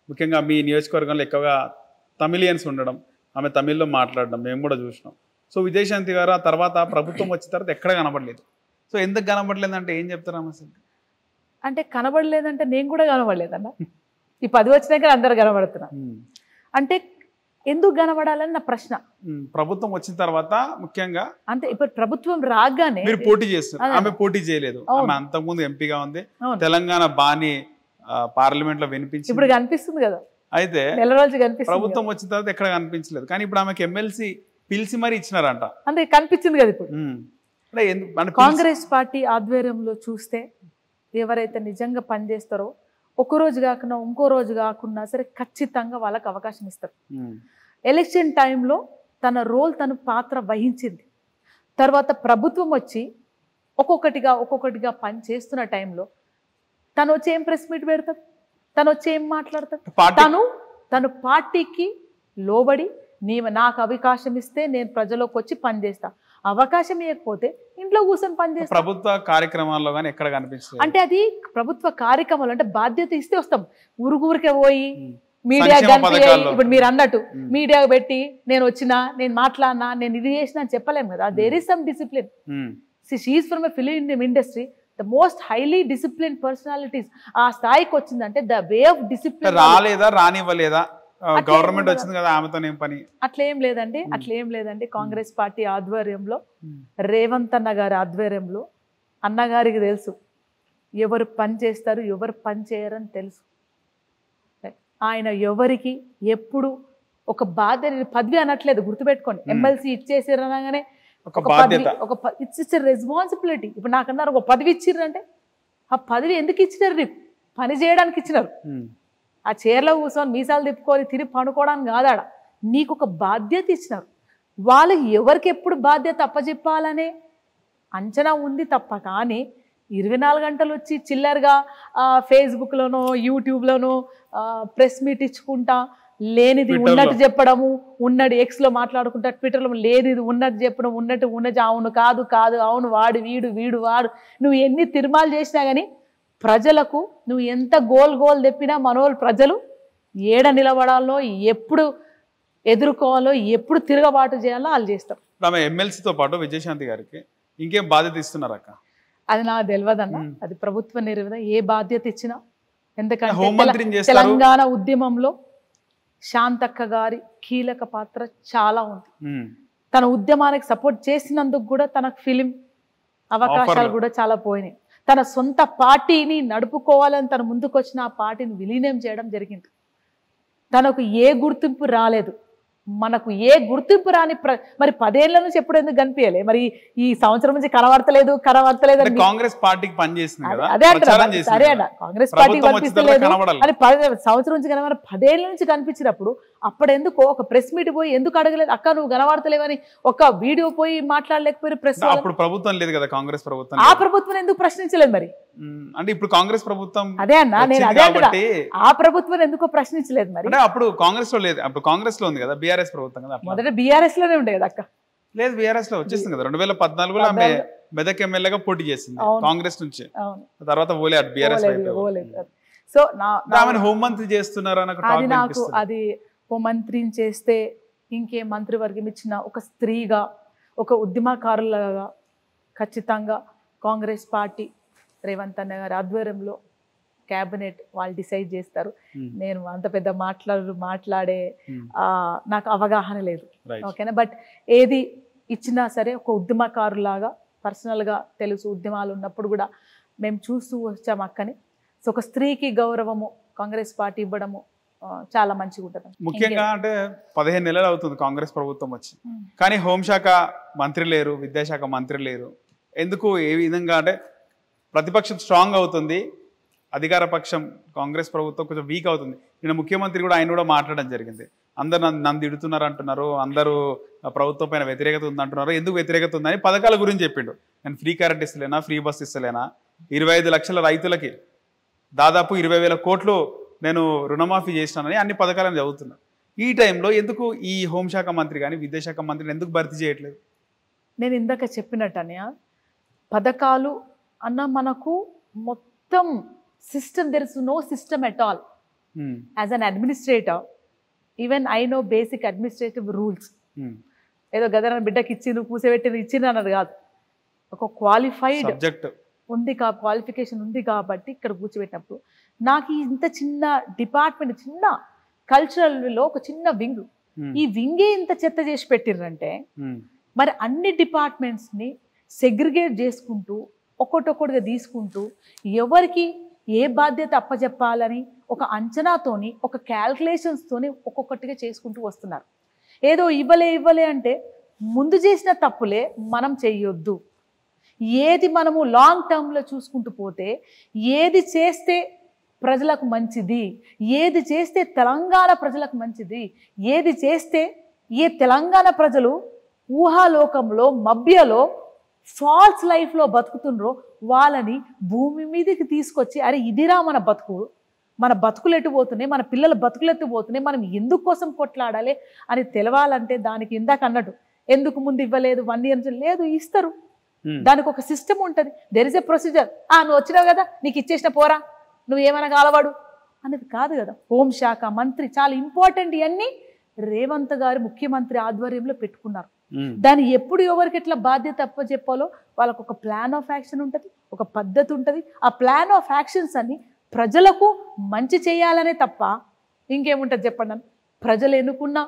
ముఖ్యంగా మీ నియోజకవర్గంలో ఎక్కువగా తమిళియన్స్ ఉండడం, ఆమె తమిళ్లో మాట్లాడడం మేము కూడా చూసినాం. సో విజయశాంతి గారు ఆ తర్వాత ప్రభుత్వం వచ్చిన తర్వాత ఎక్కడ కనబడలేదు. సో ఎందుకు కనబడలేదంటే ఏం చెప్తారా అసలు? అంటే కనబడలేదంటే నేను కూడా కనబడలేదన్న. ఈ 10 వచ్చినాక అందరు కనబడుతున్నా అంటే ఎందుకు కనబడాలని నా ప్రశ్న. ప్రభుత్వం వచ్చిన తర్వాత ముఖ్యంగా అంటే ఇప్పుడు ప్రభుత్వం రాగానే మీరు పోటీ చేస్తారు, ఆమె పోటీ చేయలేదు. ఆమె అంతకుముందు ఎంపీగా ఉంది, తెలంగాణ బాని పార్లమెంట్ లో వినిపించి ఇప్పుడు కనిపిస్తుంది కదా. అయితే నెల రోజులు కనిపిస్తుంది. ప్రభుత్వం వచ్చిన తర్వాత ఎక్కడ కనిపించలేదు, కానీ ఇప్పుడు ఆమెకి ఎమ్మెల్సీ పిలిచి మరి ఇచ్చినారంట. అంటే కనిపించింది కదా ఇప్పుడు. కాంగ్రెస్ పార్టీ ఆధ్వర్యంలో చూస్తే ఎవరైతే నిజంగా పనిచేస్తారో ఒక రోజు కాకుండా ఇంకో రోజు కాకుండా సరే ఖచ్చితంగా వాళ్ళకి అవకాశం ఇస్తారు. ఎలక్షన్ టైంలో తన రోల్, తన పాత్ర వహించింది. తర్వాత ప్రభుత్వం వచ్చి ఒక్కొక్కటిగా పని చేస్తున్న టైంలో తను వచ్చి ఏం ప్రెస్ మీట్ పెడతాడు, తను వచ్చి ఏం మాట్లాడతాడు, తను పార్టీకి లోబడి నాకు అవకాశం ఇస్తే నేను ప్రజలోకి వచ్చి పనిచేస్తా, అవకాశం ఇవ్వకపోతే ఇంట్లో కూర్చొని పనిచేస్తా. ప్రభుత్వ కార్యక్రమాల్లో కానీ ఎక్కడ కనిపిస్తుంది అంటే అది ప్రభుత్వ కార్యక్రమాలు అంటే బాధ్యత ఇస్తే వస్తాం. ఊరికే పోయి మీడియా ఇప్పుడు మీరు అన్నట్టు మీడియా పెట్టి నేను వచ్చినా, నేను మాట్లాడినా, నేను ఇది చేసినా అని చెప్పలేము కదా. There is some discipline. She is from a film industry, the most highly discipline personalities. ఆ స్థాయికి వచ్చిందంటే ద వే ఆఫ్ డిసిప్లిన్. రాలేదా, రానివ్వలేదా, గవర్నమెంట్ వచ్చింది కదా ఆమెతో ఏం పని? అట్లేం లేదండి. కాంగ్రెస్ పార్టీ ఆధ్వర్యంలో, రేవంత్ అన్న గారి ఆధ్వర్యంలో అన్నగారికి తెలుసు ఎవరు పని చేస్తారు, ఎవరు పని చేయరని తెలుసు. ఆయన ఎవరికి ఎప్పుడు ఒక బాధ్యత, పదవి అనట్లేదు, గుర్తుపెట్టుకోండి. ఎమ్మెల్సీ ఇచ్చేసారు అనగానే ఇట్స్ రెస్పాన్సిబిలిటీ. ఇప్పుడు నాకన్నారు ఒక పదవి ఇచ్చిర్రంటే ఆ పదవి ఎందుకు ఇచ్చినారు? నీకు పని చేయడానికి ఇచ్చినారు. ఆ చైర్లో కూర్చొని మీసాలు తిప్పుకొని తిరిగి పడుకోవడానికి కాదాడ. నీకు ఒక బాధ్యత ఇచ్చినారు. వాళ్ళు ఎవరికి ఎప్పుడు బాధ్యత అప్పచెప్పాలనే అంచనా ఉంది తప్ప కానీ 24 గంటలు వచ్చి చిల్లరగా ఫేస్బుక్లోనో యూట్యూబ్లోనో ప్రెస్ మీట్ ఇచ్చుకుంటా లేనిది ఉన్నట్టు చెప్పడము, ఉన్నది ఎక్స్లో మాట్లాడుకుంటా, ట్విట్టర్లో లేనిది ఉన్నట్టు చెప్పడం, ఉన్నట్టు అవును కాదు అవును వాడు వీడు వాడు. నువ్వు ఎన్ని తిరుమాలు చేసినా కానీ ప్రజలకు నువ్వు ఎంత గోల్ తెప్పినా మనోళ్ళు ప్రజలు ఏడ నిలబడాలో, ఎప్పుడు ఎదుర్కోవాలో, ఎప్పుడు తిరగబాటు చేయాలో వాళ్ళు చేస్తారు. ఆమె ఎమ్మెల్సీతో పాటు విజయశాంతి గారికి ఇంకేం బాధ్యత ఇస్తున్నారు అక్క? అది నాకు తెలియదన్న, అది ప్రభుత్వ నిర్వహణ ఏ బాధ్యత ఇచ్చినా. ఎందుకంటే హోంమంత్రిని చేస్తారు. తెలంగాణ ఉద్యమంలో శాంతక్క గారి కీలక పాత్ర చాలా ఉంది. తన ఉద్యమానికి సపోర్ట్ చేసినందుకు కూడా తనకు ఫిలిం అవకాశాలు కూడా చాలా పోయినాయి. తన సొంత పార్టీని నడుపుకోవాలని తను ముందుకు వచ్చిన ఆ పార్టీని విలీనం చేయడం జరిగింది. తనకు ఏ గుర్తింపు రాలేదు. మనకు ఏ గుర్తింపు రాని మరి 10 ఏళ్ల నుంచి ఎప్పుడు ఎందుకు కనిపించలే? మరి ఈ సంవత్సరం నుంచి కనబడతలేదు అని కాంగ్రెస్ పార్టీకి పనిచేసింది కదా, అదే అంటారు. సరే అన్న, కాంగ్రెస్ పార్టీకి కనిపిస్తలేదు అని 10 సంవత్సరం నుంచి కనబడ 10 ఏళ్ల నుంచి కనిపించినప్పుడు అప్పుడు ఎందుకో ఒక ప్రెస్ మీట్ పోయి ఎందుకు అడగలేదు? అక్క నువ్వు కనబడతలేవని ఒక వీడియో పోయి మాట్లాడలేకపోయారు ప్రెస్? అప్పుడు ప్రభుత్వం లేదు కదా, కాంగ్రెస్ ప్రభుత్వం. ఆ ప్రభుత్వం ఎందుకు ప్రశ్నించలేదు మరి? అంటే ఇప్పుడు కాంగ్రెస్ ప్రభుత్వం. అదే అన్న, నేను అదే అంటున్నా, ఆ ప్రభుత్వం ఎందుకో ప్రశ్నించలేదు మరి? అంటే అప్పుడు కాంగ్రెస్ లో లేదు, అప్పుడు కాంగ్రెస్ లో ఉంది కదా, బీఆర్ఎస్ ప్రభుత్వం కదా. మొదట బీఆర్ఎస్ లోనే ఉండే కదా అక్క. లేదు, బీఆర్ఎస్ లో వచ్చేసింది కదా. 2014లో ఆమె మెదక్ ఎమ్మెల్యేగా పోటీ చేసింది కాంగ్రెస్ నుంచి. తర్వాత ఓలే బీఆర్ఎస్. సో హోంమంత్రి చేస్తున్నారు అది నాకు, అది హోంమంత్రిని చేస్తే ఇంకే మంత్రివర్గం ఇచ్చిన ఒక స్త్రీగా, ఒక ఉద్యమకారులుగా ఖచ్చితంగా కాంగ్రెస్ పార్టీ రేవంత్ అన్న గారి ఆధ్వర్యంలో క్యాబినెట్ వాళ్ళు డిసైడ్ చేస్తారు. నేను అంత పెద్ద మాట్లాడే నాకు అవగాహన లేదు, ఓకేనా. బట్ ఏది ఇచ్చినా సరే ఒక ఉద్యమకారులాగా పర్సనల్గా తెలుసు, ఉద్యమాలు ఉన్నప్పుడు కూడా మేము చూస్తూ వచ్చాము అక్కని. సో ఒక స్త్రీకి గౌరవము కాంగ్రెస్ పార్టీ ఇవ్వడము చాలా మంచిగా ఉంటుంది. ముఖ్యంగా అంటే 15 నెలలు అవుతుంది కాంగ్రెస్ ప్రభుత్వం వచ్చి, కానీ హోంశాఖ మంత్రి లేరు, విద్యాశాఖ మంత్రి లేరు. ఎందుకు, ఏ విధంగా? అంటే ప్రతిపక్షం స్ట్రాంగ్ అవుతుంది, అధికార పక్షం కాంగ్రెస్ ప్రభుత్వం కొంచెం వీక్ అవుతుంది. నిన్న ముఖ్యమంత్రి కూడా ఆయన కూడా మాట్లాడడం జరిగింది. అందరు నన్ను తిడుతున్నారు అంటున్నారు, అందరూ ప్రభుత్వం పైన వ్యతిరేకత ఉంది అంటున్నారు. ఎందుకు వ్యతిరేకత ఉందని పథకాల గురించి చెప్పిండు. నేను ఫ్రీ కరెంట్ ఇస్తలేనా, ఫ్రీ బస్ ఇస్తలేనా, 25 లక్షల రైతులకి దాదాపు 20,000 కోట్లు నేను రుణమాఫీ చేసినానని అన్ని పథకాలను చదువుతున్నా. ఈ టైంలో ఎందుకు ఈ హోంశాఖ మంత్రి కానీ విద్యాశాఖ మంత్రిని ఎందుకు భర్తీ చేయట్లేదు? నేను ఇందాక చెప్పినట్టనే పథకాలు అన్న మనకు మొత్తం system, there is no system at all. As an administrator even I know basic administrative rules. ఏదో గదన బిడ్డకి ఇచ్చి నువ్వు కూసబెట్టి ఇచ్చింది అన్నది కాదు. ఒక క్వాలిఫైడ్ సబ్జెక్ట్ ఉంది, క్వాలిఫికేషన్ ఉంది కాబట్టి ఇక్కడ కూర్చోబెట్టినప్పుడు నాకు ఇంత చిన్న డిపార్ట్మెంట్, చిన్న కల్చరల్లో ఒక చిన్న వింగ్, ఈ వింగే ఇంత చెత్త చేసి పెట్టిర్రంటే మరి అన్ని డిపార్ట్మెంట్స్ని సెగ్రిగేట్ చేసుకుంటూ ఒక్కొక్కటిగా తీసుకుంటూ ఎవరికి ఏ బాధ్యత అప్పచెప్పాలని ఒక అంచనాతోని, ఒక క్యాల్కులేషన్స్తోని ఒక్కొక్కటిగా చేసుకుంటూ వస్తున్నారు. ఏదో ఇవ్వలే అంటే ముందు చేసిన తప్పులే మనం చెయ్యొద్దు. ఏది మనము లాంగ్ టర్మ్లో చూసుకుంటూ పోతే ఏది చేస్తే ప్రజలకు మంచిది, ఏది చేస్తే తెలంగాణ ప్రజలకు మంచిది, ఏది చేస్తే ఏ తెలంగాణ ప్రజలు ఊహాలోకంలో మభ్యలో ఫాల్స్ లైఫ్లో బతుకుతుండ్రో వాళ్ళని భూమి మీదకి తీసుకొచ్చి అరే ఇదిరా మన బతుకు, మన బతుకులు ఎట్టుపోతున్నాయి, మన పిల్లల బతుకులు ఎత్తుపోతున్నాయి, మనం ఎందుకు కోసం కొట్లాడాలి అని తెలవాలంటే దానికి ఇందాక అన్నట్టు ఎందుకు ముందు ఇవ్వలేదు 1 year నుంచి లేదు, ఇస్తారు. దానికి ఒక సిస్టమ్ ఉంటుంది, దెర్ ఇస్ ఎ ప్రొసీజర్. నువ్వు వచ్చినావు కదా నీకు ఇచ్చేసిన పోరా, నువ్వు ఏమైనా కాలవాడు అనేది కాదు కదా. హోంశాఖ మంత్రి చాలా ఇంపార్టెంట్. ఇవన్నీ రేవంత్ గారు ముఖ్యమంత్రి ఆధ్వర్యంలో పెట్టుకున్నారు. దాన్ని ఎప్పుడు ఎవరికి ఎట్లా బాధ్యత అప్పచెప్పాలో వాళ్ళకు ఒక ప్లాన్ ఆఫ్ యాక్షన్ ఉంటుంది, ఒక పద్ధతి ఉంటుంది. ఆ ప్లాన్ ఆఫ్ యాక్షన్స్ అన్ని ప్రజలకు మంచి చేయాలనే తప్ప ఇంకేముంటుంది చెప్పండి. ప్రజలు ఎన్నుకున్న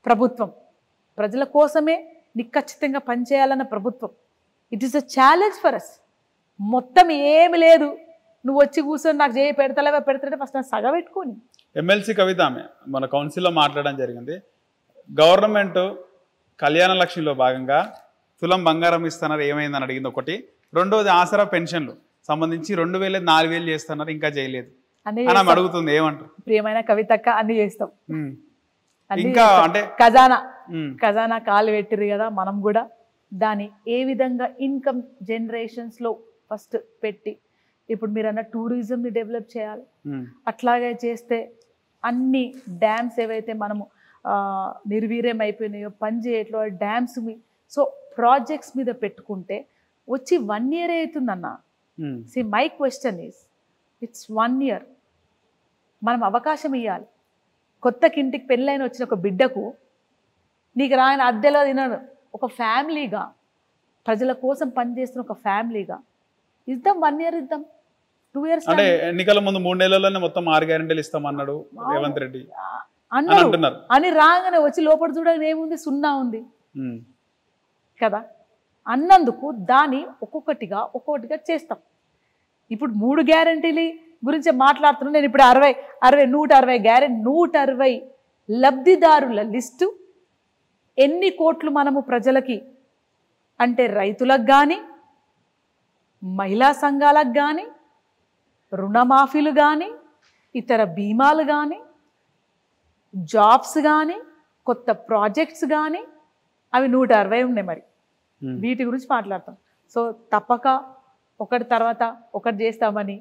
ప్రభుత్వం, ప్రజల కోసమే నిఖచ్చితంగా పనిచేయాలన్న ప్రభుత్వం. It is a challenge for us. మొత్తం ఏమి లేదు, నువ్వు వచ్చి కూర్చొని నాకు చేయి పెడతాడే ఫస్ట్ నాకు సగ పెట్టుకొని. ఎమ్మెల్సీ కవిత ఆమె మన కౌన్సిల్లో మాట్లాడడం జరిగింది. గవర్నమెంట్ కళ్యాణ లక్ష్మిలో భాగంగా తులం బంగారం ఇస్తున్నారు, ఏమైందని అడిగింది ఒకటి. రెండోది ఆసరా పెన్షన్లు సంబంధించి 2,000 4,000 చేస్తున్నారు, ఇంకా చేయలేదు అని అడుగుతుంది. ఏమంటారు? ప్రియమైన కవితక్క అన్ని చేస్తాం, ఇంకా అంటే ఖజానా కాలు పెట్టిరు కదా. మనం కూడా దాన్ని ఏ విధంగా ఇన్కమ్ జనరేషన్స్లో ఫస్ట్ పెట్టి ఇప్పుడు మీరు అన్న టూరిజంని డెవలప్ చేయాలి. అట్లాగే చేస్తే అన్ని డ్యామ్స్ ఏవైతే మనము నిర్వీర్యం అయిపోయినాయో పని చేయట్లో డ్యామ్స్ సో ప్రాజెక్ట్స్ మీద పెట్టుకుంటే వచ్చి 1 year అవుతుందన్న. See my question is it's 1 year. మనం అవకాశం ఇవ్వాలి. కొత్తకి ఇంటికి పెళ్ళైన వచ్చిన ఒక బిడ్డకు నీకు రాయన అద్దెలో తినను ఒక ఫ్యామిలీగా, ప్రజల కోసం పనిచేస్తున్న ఒక ఫ్యామిలీగా ఇద్దాం, 1 year ఇద్దాం, 2 years అంటే ఎన్నికల ముందు 3 నెలల్లోనే మొత్తం 6 గ్యారెంటీలు ఇస్తామన్నాడు రేవంత్ రెడ్డి అని అన్నారు. అంటున్నారు. అని రాగానే వచ్చి లోపల చూడగానే ఏముంది, 0 ఉంది కదా. అన్నందుకు దాన్ని ఒక్కొక్కటిగా చేస్తాం. ఇప్పుడు 3 గ్యారెంటీలు గురించి మాట్లాడుతున్నాను నేను. ఇప్పుడు 160 గ్యారెంటీ, 160 లబ్ధిదారుల లిస్టు, ఎన్ని కోట్లు మనము ప్రజలకి అంటే రైతులకు కానీ, మహిళా సంఘాలకు కానీ, రుణమాఫీలు కానీ, ఇతర బీమాలు కానీ, జాబ్స్ కానీ, కొత్త ప్రాజెక్ట్స్ కానీ, అవి 160 ఉన్నాయి. మరి వీటి గురించి మాట్లాడతాం. సో తప్పక ఒకటి తర్వాత ఒకటి చేస్తామని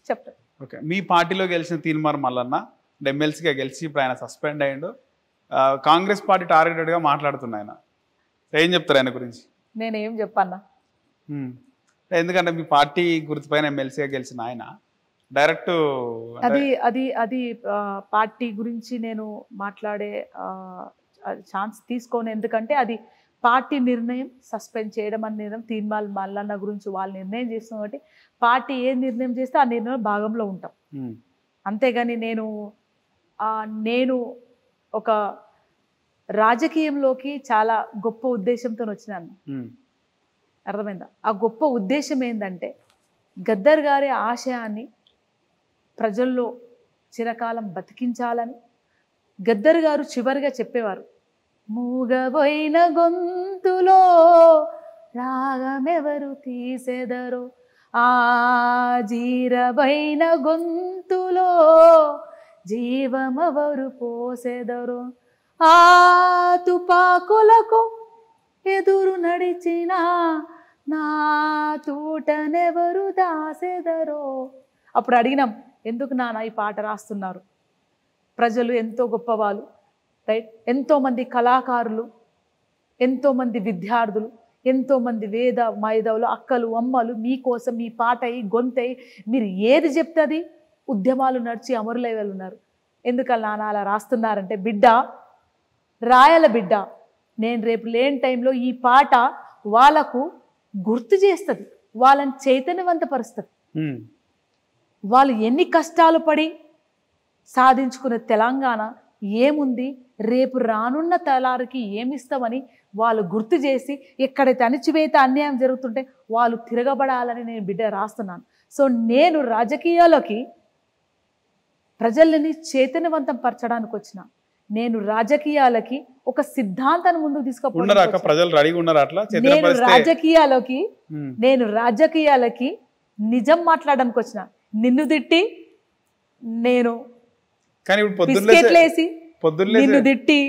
చెప్తాను. ఓకే, మీ పార్టీలో గెలిచిన తీన్మార్ మల్లన్న ఎమ్మెల్సీగా గెలిచి ఇప్పుడు ఆయన సస్పెండ్ అయ్యిండు. కాంగ్రెస్ పార్టీ టార్గెటెడ్గా మాట్లాడుతున్నా ఆయన. ఏం చెప్తారు ఆయన గురించి? నేనేం చెప్పన్నా, ఎందుకంటే మీ పార్టీ గుర్తుపైన ఎమ్మెల్సీగా గెలిచిన ఆయన డైరెక్ట్ అది పార్టీ గురించి నేను మాట్లాడే ఛాన్స్ తీసుకోను. ఎందుకంటే అది పార్టీ నిర్ణయం, సస్పెండ్ చేయడం అనే నిర్ణయం తీన్మార్ మల్లన్న గురించి వాళ్ళు నిర్ణయం చేస్తాం. కాబట్టి పార్టీ ఏ నిర్ణయం చేస్తే ఆ నిర్ణయం భాగంలో ఉంటాం. అంతేగాని నేను ఒక రాజకీయంలోకి చాలా గొప్ప ఉద్దేశంతో వచ్చినాను. అర్థమైందా? ఆ గొప్ప ఉద్దేశం ఏంటంటే గద్దర్ గారి ఆశయాన్ని ప్రజల్లో చిరకాలం బతికించాలని. గద్దర్ గారు చివరిగా చెప్పేవారు, మూగబోయిన గొంతులో రాగమెవరు తీసెదరో, ఆ జీరబైన గొంతులో జీవమెవరు పోసెదరో, ఆ తుపాకులకు ఎదురు నడిచిన నా తూటనెవరు దాసెదరో. అప్పుడు అడిగినాం, ఎందుకు నాన్న ఈ పాట రాస్తున్నారు? ప్రజలు ఎంతో గొప్పవాళ్ళు, రైట్? ఎంతోమంది కళాకారులు, ఎంతోమంది విద్యార్థులు, ఎంతోమంది మేధావులు, అక్కలు, అమ్మలు మీకోసం మీ పాట అయి గొంతయి మీరు ఏది చెప్తే అది ఉద్యమాలు నడిచి అమరులయ్యేవాళ్ళు ఉన్నారు. ఎందుకలా నాన్న అలా రాస్తున్నారంటే, బిడ్డ రాయాల బిడ్డ, నేను రేపు లేని టైంలో ఈ పాట వాళ్ళకు గుర్తు చేస్తుంది, వాళ్ళని చైతన్యవంతపరుస్తుంది. వాళ్ళు ఎన్ని కష్టాలు పడి సాధించుకునే తెలంగాణ ఏముంది, రేపు రానున్న తలారికి ఏమిస్తామని వాళ్ళు గుర్తు చేసి, ఎక్కడైతే అణిచివేత అన్యాయం జరుగుతుంటే వాళ్ళు తిరగబడాలని నేను బిడ్డ రాస్తున్నాను. సో నేను రాజకీయాల్లోకి ప్రజల్ని చైతన్యవంతం పరచడానికి వచ్చిన. నేను రాజకీయాలకి ఒక సిద్ధాంతాన్ని ముందుకు తీసుకుపోతాను. నేను రాజకీయాలకి నిజం మాట్లాడడానికి వచ్చిన. నిన్ను తిట్టి, నేను బిస్కెట్లేసి, నిన్ను తిట్టి,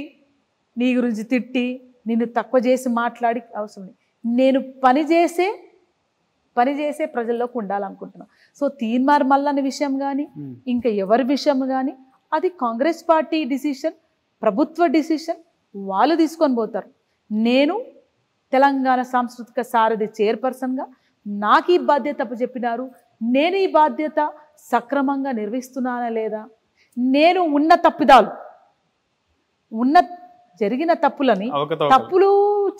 నీ గురించి తిట్టి, నిన్ను తక్కువ చేసి మాట్లాడి అవసరం. నేను పని చేసే ప్రజల్లోకి ఉండాలనుకుంటున్నాను. సో తీన్మార్ మల్లన్న విషయం కానీ, ఇంకా ఎవరి విషయం కానీ, అది కాంగ్రెస్ పార్టీ డిసిషన్, ప్రభుత్వ డిసిషన్, వాళ్ళు తీసుకొని పోతారు. నేను తెలంగాణ సాంస్కృతిక సారథి చైర్పర్సన్గా నాకు ఈ బాధ్యత చెప్పినారు. నేను ఈ బాధ్యత సక్రమంగా నిర్వహిస్తున్నానా లేదా, నేను జరిగిన తప్పులని, తప్పులు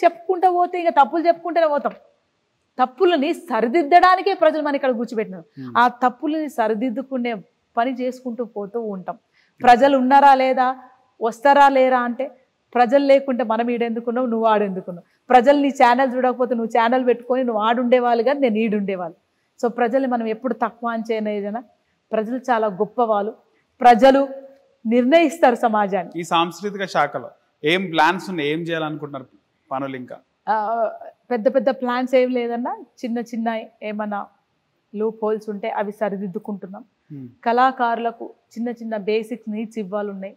చెప్పుకుంటూ పోతే ఇక తప్పులు చెప్పుకుంటూనే పోతాం. తప్పులని సరిదిద్దడానికే ప్రజలు మన ఇక్కడ కూర్చోబెట్టినారు. ఆ తప్పులని సరిదిద్దుకునే పని చేసుకుంటూ పోతూ ఉంటాం. ప్రజలు ఉన్నారా లేదా, వస్తారా లేరా అంటే, ప్రజలు లేకుంటే మనం ఈడెందుకున్నావు, నువ్వు ఆడెందుకున్నావు. ప్రజలు నీ ఛానల్ చూడకపోతే నువ్వు ఛానల్ పెట్టుకొని నువ్వు ఆడుండేవాళ్ళు కానీ నేను ఈడుండేవాళ్ళు. సో ప్రజల్ని మనం ఎప్పుడు తక్కువ అంచనా. ప్రజలు చాలా గొప్పవాళ్ళు, ప్రజలు నిర్ణయిస్తారు సమాజాన్ని. ఈ సాంస్కృతిక శాఖలో ఏం ప్లాన్స్ ఉన్నాయి, ఏం చేయాలనుకుంటున్నారు పనులు? ఇంకా పెద్ద పెద్ద ప్లాన్స్ ఏం లేదన్నా, చిన్న చిన్న ఏమన్నా లూప్ హోల్స్ ఉంటే అవి సరిదిద్దుకుంటున్నాం. కళాకారులకు చిన్న చిన్న బేసిక్ నీడ్స్ ఇవ్వాలున్నాయి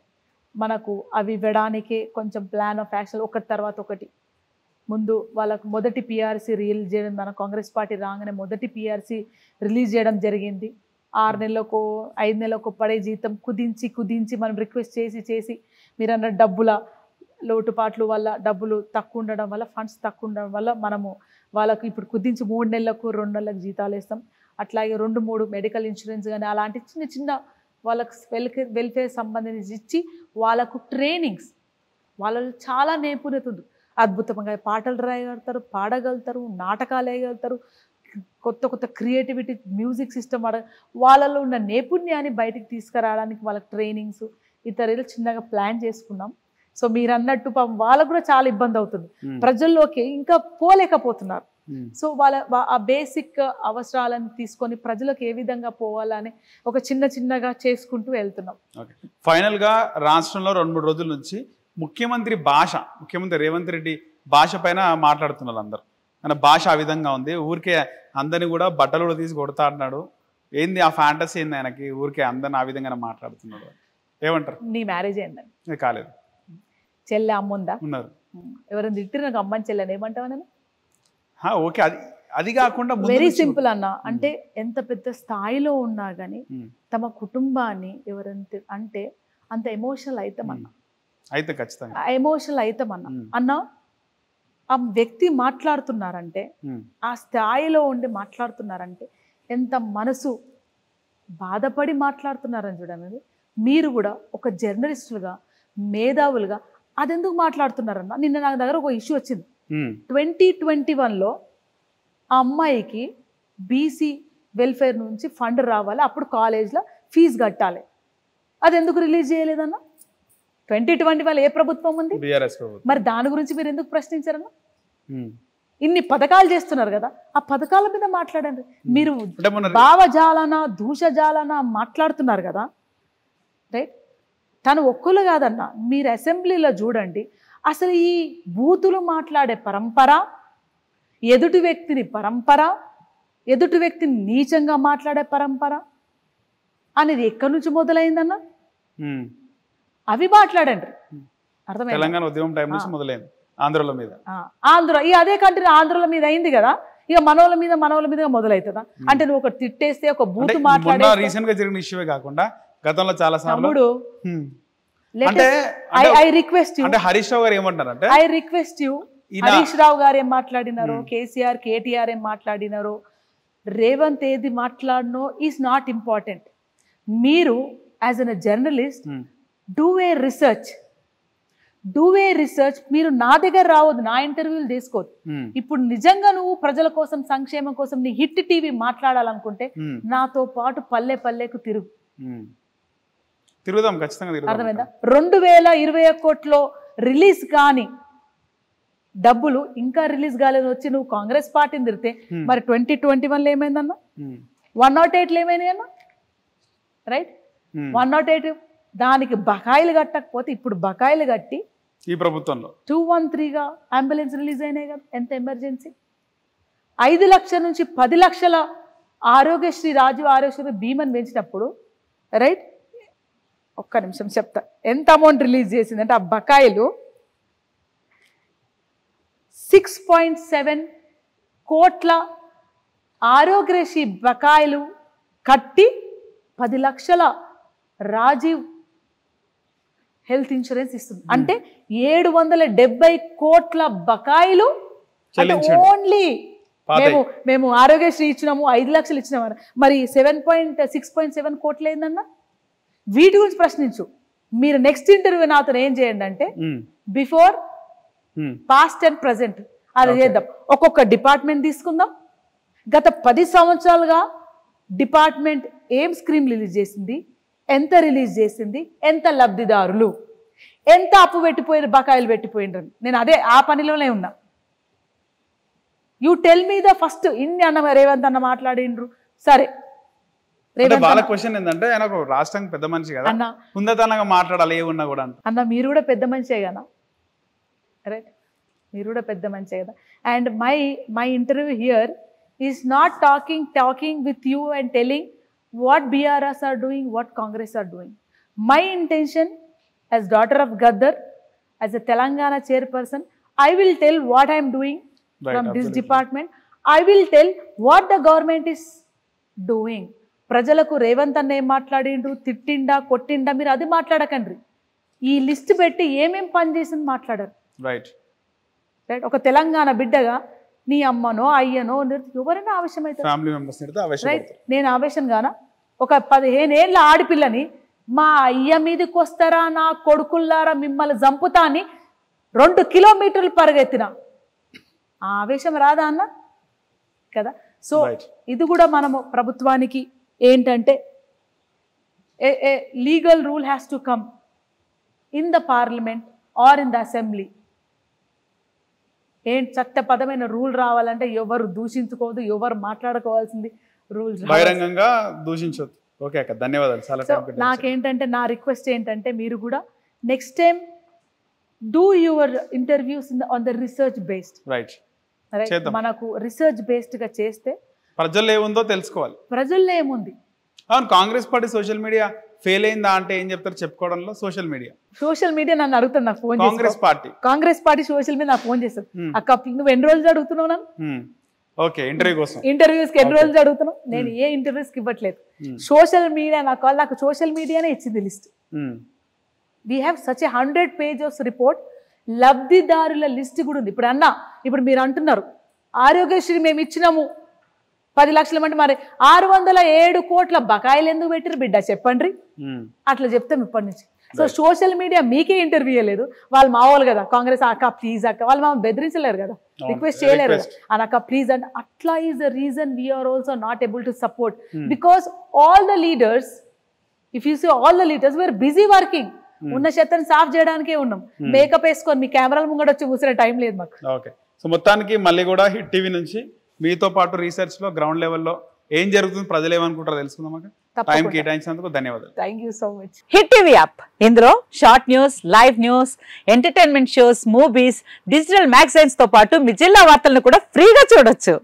మనకు, అవి ఇవ్వడానికే కొంచెం ప్లాన్ ఆఫ్ యాక్షన్ ఒకటి తర్వాత ఒకటి. ముందు వాళ్ళకు మొదటి పిఆర్సీ రిలీజ్ చేయడం, మన కాంగ్రెస్ పార్టీ రాగానే మొదటి పిఆర్సీ రిలీజ్ చేయడం జరిగింది. 6 నెలలకు 5 నెలలకు పడే జీతం కుదించి మనం రిక్వెస్ట్ చేసి మీరు అన్న డబ్బుల లోటుపాట్లు వల్ల, డబ్బులు తక్కువ ఉండడం వల్ల, ఫండ్స్ తక్కువ ఉండడం వల్ల మనము వాళ్ళకు ఇప్పుడు కుదించి 3 నెలలకు 2 నెలలకు జీతాలు ఇస్తాం. అట్లాగే 2-3 మెడికల్ ఇన్సూరెన్స్ కానీ అలాంటి చిన్న చిన్న వాళ్ళకు వెల్ఫేర్ సంబంధించి ఇచ్చి వాళ్ళకు ట్రైనింగ్స్, వాళ్ళలో చాలా నైపుణ్యత ఉంది. అద్భుతంగా పాటలు రాయగలుగుతారు, పాడగలుగుతారు, నాటకాలు వేయగలుగుతారు, కొత్త కొత్త క్రియేటివిటీ మ్యూజిక్ సిస్టమ్ వాళ్ళలో ఉన్న నైపుణ్యాన్ని బయటికి తీసుకురావడానికి వాళ్ళకి ట్రైనింగ్స్ ఇతరులు చిన్నగా ప్లాన్ చేసుకున్నాం. సో మీరు అన్నట్టు పాపం వాళ్ళకు కూడా చాలా ఇబ్బంది అవుతుంది, ప్రజల్లోకి ఇంకా పోలేకపోతున్నారు. సో వాళ్ళ ఆ బేసిక్ అవసరాలను తీసుకొని ప్రజలకు ఏ విధంగా పోవాలని ఒక చిన్నగా చేసుకుంటూ వెళ్తున్నాం. ఫైనల్గా రాష్ట్రంలో 2-3 రోజుల నుంచి ముఖ్యమంత్రి రేవంత్ రెడ్డి భాష పైన మాట్లాడుతున్నారు అందరు. మన భాష ఆ విధంగా ఉంది, ఊరికే అందరినీ కూడా బట్టలు కూడా తీసి కొడతా అంటున్నాడు. ఏంది ఆ ఫ్యాంటసీ ఏంది ఆయనకి, ఊరికే అందరిని ఆ విధంగా మాట్లాడుతున్నాడు. ఏమంటారు? నీ మ్యారేజ్ అయిందని కాలేదు, చెల్లె అమ్ముందా ఉన్నారు, ఎవరైనా తిట్టిరు నాకు అమ్మని చెల్లెని ఏమంటావా నేను? ఓకే, అది కాకుండా వెరీ సింపుల్ అన్న. అంటే ఎంత పెద్ద స్థాయిలో ఉన్నా కానీ తమ కుటుంబాన్ని ఎవరంటే అంటే అంత ఎమోషనల్ అవుతామన్నా, అయితే ఖచ్చితంగా ఎమోషనల్ అవుతామన్నా. అన్న ఆ వ్యక్తి మాట్లాడుతున్నారంటే, ఆ స్థాయిలో ఉండి మాట్లాడుతున్నారంటే ఎంత మనసు బాధపడి మాట్లాడుతున్నారని చూడండి. మీరు కూడా ఒక జర్నలిస్టులుగా మేధావులుగా అదెందుకు మాట్లాడుతున్నారన్న? నిన్న నా దగ్గర ఒక ఇష్యూ వచ్చింది. 2021లో ఆ అమ్మాయికి బీసీ వెల్ఫేర్ నుంచి ఫండ్ రావాలి, అప్పుడు కాలేజ్లో ఫీజు కట్టాలి. అది ఎందుకు రిలీజ్ చేయలేదన్న? 2021 ఏ ప్రభుత్వం ఉంది? మరి దాని గురించి మీరు ఎందుకు ప్రశ్నించారన్న? ఇన్ని పథకాలు చేస్తున్నారు కదా, ఆ పథకాల మీద మాట్లాడండి. మీరు భావజాలన దూషజాలన మాట్లాడుతున్నారు కదా, రైట్? తను ఒక్కరు కాదన్న, మీరు అసెంబ్లీలో చూడండి, అసలు ఈ బూతులు మాట్లాడే పరంపర, ఎదుటి వ్యక్తిని నీచంగా మాట్లాడే పరంపర అనేది ఎక్కడి నుంచి మొదలైందన్న? అవి మాట్లాడండి. అర్థమైంది? తెలంగాణ ఉద్యమం టైం నుంచి మొదలైంది ఆంధ్రల మీద. అదే కంట్రీ ఆంధ్రల మీద అయింది కదా, ఇక మనోళ్ళ మీద మొదలవుతుందా? అంటే నువ్వు ఒక తిట్టేస్తే ఒక బూత్ మాట్లాడే రీసెంట్ గా జరిగిన ఇష్యూ కాకుండా గతంలో చాలా సార్లు హరీష్ రావు గారు ఏమంటారంటే, I request you, Harish Rao గారు ఏం మాట్లాడినారో, కేసీఆర్ కేటీఆర్ ఏం మాట్లాడినారో, రేవంత్ ఏది మాట్లాడినో ఈజ్ నాట్ ఇంపార్టెంట్. మీరు as an journalist do a research. మీరు నా దగ్గర రావద్దు, నా ఇంటర్వ్యూలు తీసుకోవద్దు. ఇప్పుడు నిజంగా నువ్వు ప్రజల కోసం, సంక్షేమం కోసం నీ హిట్ టీవీ మాట్లాడాలనుకుంటే నాతో పాటు పల్లెకు తిరుగుదాం ఖచ్చితంగా. అర్థమైందా? 2021 రిలీజ్ కాని డబ్బులు ఇంకా రిలీజ్ కాలేదు వచ్చి నువ్వు కాంగ్రెస్ పార్టీని తిరిగితే మరి 2021లో ఏమైందన్నా? 108లో ఏమైనాయి అన్న? రైట్, 108 దానికి బకాయిలు కట్టకపోతే ఇప్పుడు బకాయిలు కట్టి ఈ ప్రభుత్వంలో 213గా అంబులెన్స్ రిలీజ్ అయినాయి కదా. ఎంత ఎమర్జెన్సీ! 5 లక్షల నుంచి 10 లక్షల రాజీవ్ ఆరోగ్యశ్రీ బీమాని పెంచినప్పుడు, రైట్, ఒక్క నిమిషం చెప్తా ఎంత అమౌంట్ రిలీజ్ చేసిందంటే ఆ బకాయిలు 6.7 కోట్ల ఆరోగ్యశ్రీ బకాయిలు కట్టి 10 లక్షల రాజీవ్ హెల్త్ ఇన్సూరెన్స్ ఇస్తుంది. అంటే 770 కోట్ల బకాయిలు ఓన్లీ మేము ఆరోగ్యశ్రీ ఇచ్చినాము, 5 లక్షలు ఇచ్చినాము. మరి 6.7 కోట్లు ఏందన్నా? వీటి గురించి ప్రశ్నించు. మీరు నెక్స్ట్ ఇంటర్వ్యూ నాతో ఏం చేయండి అంటే బిఫోర్, పాస్ట్ అండ్ ప్రజెంట్ అది చేద్దాం. ఒక్కొక్క డిపార్ట్మెంట్ తీసుకుందాం. గత 10 సంవత్సరాలుగా డిపార్ట్మెంట్ ఏం స్కీమ్ రిలీజ్ చేసింది, ఎంత రిలీజ్ చేసింది, ఎంత లబ్ధిదారులు, ఎంత అప్పు పెట్టిపోయిన బకాయిలు పెట్టిపోయినరు. నేను ఆ పనిలోనే ఉన్నా. You tell me the first. ఇన్ని అన్న రేవంత్ అన్న మాట్లాడిండ్రు, సరే. వాళ్ళ క్వశ్చన్ ఏంటంటే, ఆయన ఒక రాష్ట్రానికి పెద్ద మనిషి కదా, హుందాతనంగా మాట్లాడాలి ఏ ఉన్నా కూడా అన్న. మీరు కూడా పెద్ద మనిషే కదా, రైట్? మీరు కూడా పెద్ద మనిషే కదా. And my interview here is not talking with you and telling what BRS are doing, what Congress are doing. My intention as daughter of Gaddar, as a Telangana chairperson, I will tell what I am doing from this department. I will tell what the government is doing. ప్రజలకు రేవంత్ అన్న ఏం మాట్లాడిండు, తిట్టిండా, కొట్టిండా, మీరు అది మాట్లాడకండి. ఈ లిస్ట్ పెట్టి ఏమేం పని చేసింది మాట్లాడారు. రైట్. ఒక తెలంగాణ బిడ్డగా నీ అమ్మనో అయ్యనో ఎవరైనా ఆవేశమైతే, నేను ఆవేశం గానా? ఒక 15 ఏళ్ళ ఆడపిల్లని మా అయ్య మీదకి వస్తారా నా కొడుకుల్లారా మిమ్మల్ని చంపుతా అని 2 కిలోమీటర్లు పరిగెత్తిన ఆవేశం రాదా అన్న? కదా. సో ఇది కూడా మనము ప్రభుత్వానికి ఏంటంటే a legal rule has to come in the parliament or in the assembly. చట్టపరమైన రూల్ రావాలంటే ఎవరు దూషించుకోవద్దు, ఎవరు మాట్లాడుకోవాల్సింది రూల్స్ బహిరంగంగా దూషించొద్దు. ఓకే అక్క, ధన్యవాదాలు. సో నాకేంటంటే నా రిక్వెస్ట్ ఏంటంటే మీరు కూడా next time do your interviews on the research based. Right, మనకు రీసెర్చ్ బేస్డ్ గా చేస్తే ప్రజల్లో ఏముందో తెలుసుకోవాలి. ప్రజల్లో ఏముంది? అవును, Congress party social media fail అయిందా అంటే ఏం చెప్తారు చెప్పుకోవడంలో? సోషల్ మీడియా నన్ను అడుగుతాను, నాకు phone Congress party social media నాకు ఫోన్ చేస్తారు, అక్క నువ్వు ఎన్ని రోజులు అడుగుతున్నావు నన్ను? ఓకే, ఇంటర్వ్యూస్ కి ఎన్ని రోజులు అడుగుతున్నావు? నేను ఏ ఇంటర్వ్యూస్ కి ఇవ్వట్లేదు. సోషల్ మీడియా నాకు సోషల్ మీడియానే ఇచ్చింది list. We have such 100 pages report. లబ్ధిదారుల లిస్ట్ కూడా ఉంది. ఇప్పుడు మీరు అంటున్నారు ఆరోగ్యశ్రీ మేము ఇచ్చినాము 10 లక్షల మంది, మరి 607 కోట్ల బకాయిలు ఎందుకు పెట్టిరు బిడ్డ చెప్పండి. అట్లా చెప్తాం ఇప్పటి నుంచి. సో సోషల్ మీడియా మీకే ఇంటర్వ్యూ ఇవ్వలేదు, వాళ్ళు మామూలు కదా కాంగ్రెస్ అక్క ప్లీజ్ అక్క, వాళ్ళు మా బెదిరించలేరు కదా, రిక్వెస్ట్ చేయలేరు కదా అని అక్క ప్లీజ్ అంటే. అట్లా is the reason we are also not able to support because all the leaders, if you see all the leaders we are busy working. ఉన్న చెత్తని సాఫ్ చేయడానికే ఉన్నాం. మేకప్ వేసుకొని మీ కెమెరాల ముంగడ వచ్చి కూర్చునే టైం లేదు మాకు. ఓకే, సో మొత్తానికి మళ్ళీ కూడా హిట్ టీవీ నుంచి మీతో పాటు రీసెర్చ్ లో గ్రౌండ్ లెవెల్లో ఏం జరుగుతుంది, ప్రజలు ఏమనుకుంటారో తెలుసుకుందాం. టైం కేటాయించినందుకు ధన్యవాదాలు. Thank you so much. Hit TV app, ఇందులో short news, live news, entertainment shows, movies, digital magazines తో పాటు మీ జిల్లా వార్తలను కూడా ఫ్రీగా చూడొచ్చు.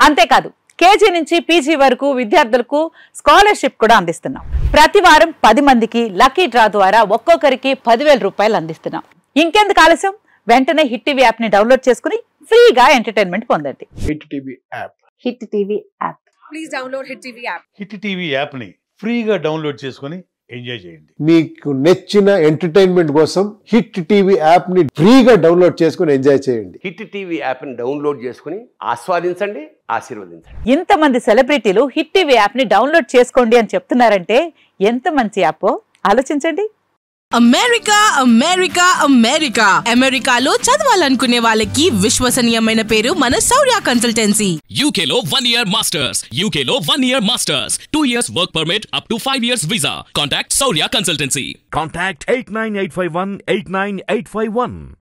అంతేకాదు కేజీ నుంచి పీజీ వరకు విద్యార్థులకు స్కాలర్షిప్ కూడా అందిస్తున్నాం. ప్రతి వారం 10 మందికి లక్కీ డ్రా ద్వారా ఒక్కొక్కరికి 10,000 రూపాయలు అందిస్తున్నాం. ఇంకెందుకు ఆలస్యం, వెంటనే హిట్ టీవీ యాప్ ని డౌన్లోడ్ చేసుకుని ఫ్రీగా ఎంటర్టైన్మెంట్ పొందండి. Hit TV app. Hit TV app. Please download hit TV app. Hit TV app ని ఫ్రీగా డౌన్లోడ్ చేసుకుని ఎంజాయ్ చేయండి. మీకు నచ్చిన ఎంటర్టైన్మెంట్ కోసం హిట్ టీవీ యాప్ ని ఫ్రీగా డౌన్లోడ్ చేసుకుని ఎంజాయ్ చేయండి. హిట్ టీవీ యాప్ ని డౌన్లోడ్ చేసుకుని ఆస్వాదించండి, ఆశీర్వదించండి. ఇంతమంది సెలబ్రిటీలు హిట్ టీవీ యాప్ ని డౌన్లోడ్ చేసుకోండి అని చెప్తున్నారంటే ఎంత మంచి యాప్ ఆలోచించండి. అమెరికాలో చదవాలనుకునే వాళ్ళకి విశ్వసనీయమైన పేరు మన శౌర్య కన్సల్టెన్సీ. UK లో 1 year masters, UK లో 1 year masters, 2 years work permit up to 5 years visa. Contact Saurya Consultancy. Contact 89851 89851.